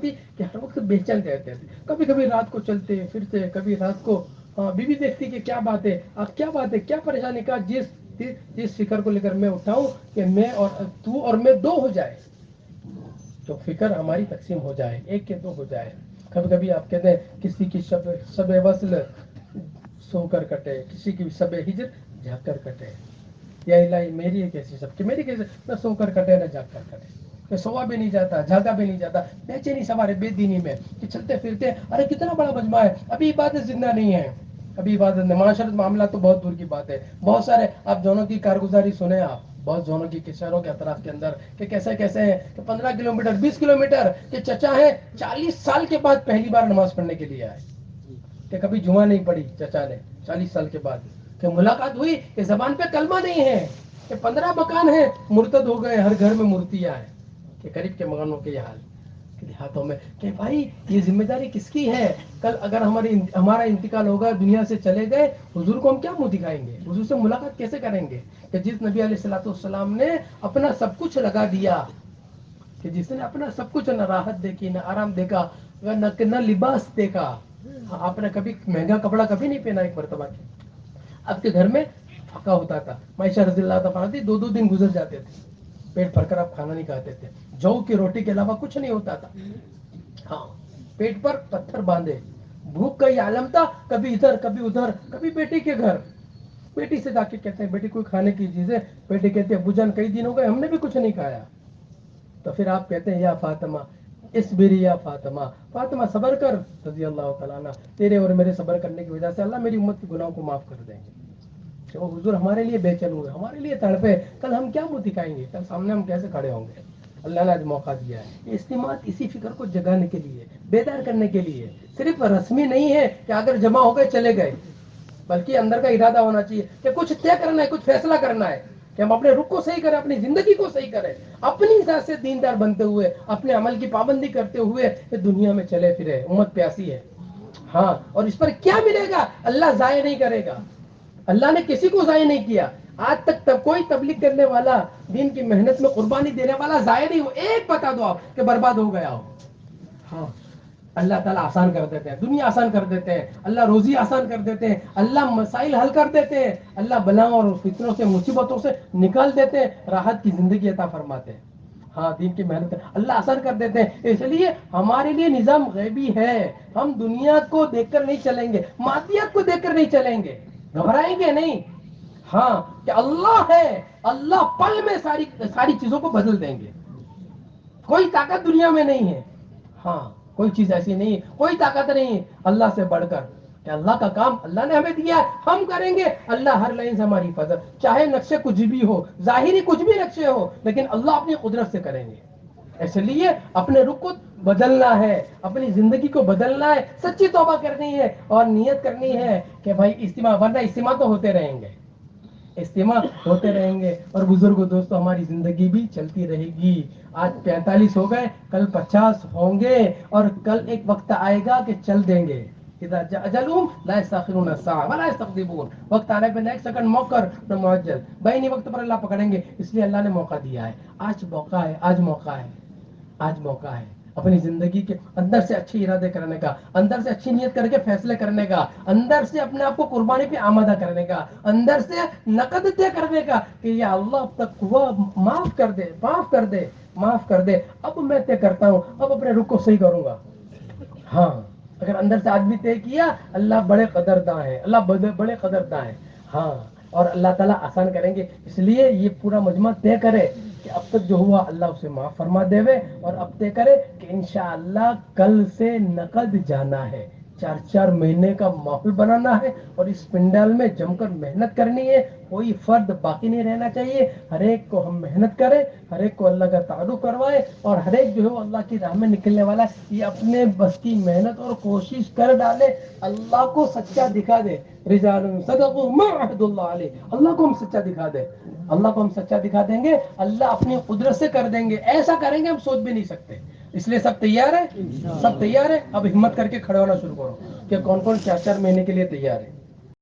تھی کہ ہر وقت بے چین رہتے تھے. کبھی کبھی رات کو چلتے پھرتے، کبھی رات کو بیوی دیکھتی کہ کیا بات ہے، کیا بات ہے، کیا پریشانی کا، جس فکر کو لے کر میں اٹھاؤں کہ میں اور تو اور میں دو ہو جائے، تو فکر ہماری تقسیم ہو جائے، ایک کے دو ہو جائے. کبھی کبھی آپ کہتے ہیں کسی کی شب وصل سو کر کٹے، کسی کی شب ہجر جھاگ کر کٹے. یا الہی میری ایک ایسی سب کی، میری کیسے نہ سو کر کٹے نہ جاگ کر کٹے، کہ سوا بھی نہیں جاتا، جاگا بھی نہیں جاتا. بے چینی سوارے بے دینی میں کہ چلتے پھرتے، ارے کتنا بڑا مجمع ہے، ابھی عبادت زندہ نہیں ہے، ابھی عبادت نہیں. معاشرت معاملہ تو بہت دور کی بات ہے. بہت سارے آپ دونوں کی کارگزاری سنیں، آپ بہت دونوں کی شہروں کے اطراف کے اندر کہ کیسے ہیں کہ 15 کلومیٹر 20 کلومیٹر کہ چچا ہے 40 سال کے بعد پہلی بار نماز پڑھنے کے لیے آئے، کہ کبھی جمعہ نہیں پڑھی چچا نے 40 سال کے بعد، کہ ملاقات ہوئی کہ زبان پہ کلمہ نہیں ہے، کہ 15 مکان ہیں مرتد ہو گئے، ہر گھر میں مورتیاں ہیں، کہ قریب کے مکانوں کے یہ حال کہ دیہاتوں میں، کہ بھائی یہ ذمہ داری کس کی ہے؟ کل اگر ہمارا انتقال ہوگا، دنیا سے چلے گئے، حضور کو ہم کیا منہ دکھائیں گے؟ حضور سے ملاقات کیسے کریں گے؟ کہ جس نبی علیہ الصلوۃ والسلام نے اپنا سب کچھ لگا دیا، کہ جس نے اپنا سب کچھ، نہ راحت دیکھی، نہ آرام دیکھا، نہ لباس دیکھا. آپ نے کبھی مہنگا کپڑا کبھی نہیں پہنا ایک مرتبہ کی. آپ کے گھر میں پھکا ہوتا تھا، معائشہ رضی اللہ تعالیٰ عنہا 2 دن گزر جاتے تھے، پیٹ بھر کر آپ کھانا نہیں کھاتے تھے، جو کی روٹی کے علاوہ کچھ نہیں ہوتا تھا. ہاں، پیٹ پر پتھر باندھے، بھوک کا یہ عالم تھا، کبھی ادھر کبھی ادھر، کبھی بیٹی کے گھر، بیٹی سے جا کے کہتے ہیں بیٹی کوئی کھانے کی چیز ہے، بیٹی کہتے ہیں ابو جان کئی دن ہو گئے ہم نے بھی کچھ نہیں کھایا. تو پھر آپ کہتے ہیں یا فاطمہ اصبری یا فاطمہ صبر کر، رضی اللہ تعالیٰ عنہ، تیرے اور میرے صبر کرنے کی وجہ سے اللہ میری امت کے گناہوں کو معاف کر دیں گے. کہ وہ حضور ہمارے لیے بے چین ہوئے، ہمارے لیے تڑپے، کل ہم کیا منہ دکھائیں گے، کل سامنے ہم کیسے کھڑے ہوں گے؟ اللہ نے آج موقع دیا ہے. یہ اجتماع اسی فکر کو جگانے کے لیے، بیدار کرنے کے لیے، صرف رسمی نہیں ہے کہ اگر جمع ہو گئے چلے گئے، بلکہ اندر کا ارادہ ہونا چاہیے کہ کچھ طے کرنا ہے، کچھ فیصلہ کرنا ہے، کہ ہم اپنے رخ کو صحیح کریں، اپنی زندگی کو صحیح کریں، اپنی ذات سے دیندار بنتے ہوئے، اپنے عمل کی پابندی کرتے ہوئے کہ دنیا میں چلے پھرے. امت پیاسی ہے، ہاں، اور اس پر کیا ملے گا اللہ ضائع نہیں کرے گا. اللہ نے کسی کو ضائع نہیں کیا. آج تک کوئی تبلیغ کرنے والا، دین کی محنت میں قربانی دینے والا ضائع نہیں ہو. ایک بتا دو آپ کہ برباد ہو گیا ہو. ہاں، اللہ تعالیٰ آسان کر دیتے ہیں، دنیا آسان کر دیتے ہیں، اللہ روزی آسان کر دیتے ہیں، اللہ مسائل حل کر دیتے ہیں، اللہ بلاؤں اور فتنوں سے، مصیبتوں سے نکال دیتے ہیں، راحت کی زندگی عطا فرماتے ہیں. ہاں، دین کی محنت اللہ آسان کر دیتے ہیں. اس لیے ہمارے لیے نظام غیبی ہے. ہم دنیا کو دیکھ کر نہیں چلیں گے، مادیات کو دیکھ کر نہیں چلیں گے، گھبرائیں گے نہیں. ہاں، کہ اللہ ہے، اللہ پل میں ساری چیزوں کو بدل دیں گے. کوئی طاقت دنیا میں نہیں ہے، ہاں، کوئی چیز ایسی نہیں، کوئی طاقت نہیں اللہ سے بڑھ کر، کہ اللہ کا کام اللہ نے ہمیں دیا ہے، ہم کریں گے، اللہ ہر لائن سے ہماری حفاظت. چاہے نقشے کچھ بھی ہو، ظاہری کچھ بھی نقشے ہو، لیکن اللہ اپنی قدرت سے کریں گے. اس لیے اپنے رخ کو بدلنا ہے، اپنی زندگی کو بدلنا ہے، سچی توبہ کرنی ہے اور نیت کرنی ہے کہ بھائی اجتماع، ورنہ اجتماع تو ہوتے رہیں گے، اجتماع ہوتے رہیں گے، اور بزرگ دوستوں ہماری زندگی بھی چلتی رہے گی۔ آج 45 ہو گئے، کل 50 ہوں گے، اور کل ایک وقت آئے گا کہ چل دیں گے۔ اذا جاء اجلهم لا يستاخرون ساعة ولا يستقدمون، وقت آنے پہ نہ ایک سیکنڈ مؤخر نہ معجل، بھائی نہیں وقت پر اللہ پکڑیں گے، اس لیے اللہ نے موقع دیا ہے۔ آج موقع ہے، آج موقع ہے، آج موقع ہے اپنی زندگی کے اندر سے اچھے ارادے کرنے کا، اندر سے اچھی نیت کر کے فیصلے کرنے کا، اندر سے اپنے آپ کو قربانی پہ آمادہ کرنے کا، اندر سے نقد طے کرنے کا کہ یا اللہ اب تک ہوا، معاف کر دے، معاف کر دے، معاف کر دے، اب میں طے کرتا ہوں، اب اپنے رخ کو صحیح کروں گا۔ ہاں، اگر اندر سے آدمی طے کیا، اللہ بڑے قدرداں ہیں، اللہ بڑے قدرداں ہیں۔ ہاں، اور اللہ تعالیٰ آسان کریں گے، اس لیے یہ پورا مجمع طے کرے کہ اب تک جو ہوا اللہ اسے معاف فرما دے وے، اور اب طے کرے کہ انشاءاللہ کل سے نقد جانا ہے، 4 مہینے کا ماحول بنانا ہے، اور اس پنڈال میں جم کر محنت کرنی ہے، کوئی فرد باقی نہیں رہنا چاہیے، ہر ایک کو ہم محنت کریں، ہر ایک کو اللہ کا تعارف کروائے، اور ہر ایک جو ہے وہ اللہ کی راہ میں نکلنے والا ہے، یہ اپنے بس کی محنت اور کوشش کر ڈالے، اللہ کو سچا دکھا دے۔ رجال صدقوا ما عهد اللہ علیہ، اللہ کو ہم سچا دکھا دیں، اللہ کو ہم سچا دکھا دیں گے، اللہ اپنی قدرت سے کر دیں گے، ایسا کریں گے ہم سوچ بھی نہیں سکتے۔ اس لیے سب تیار ہے، سب تیار ہے، اب ہمت کر کے کھڑے ہونا شروع کرو کہ کون کون 4 مہینے کے لیے تیار ہے۔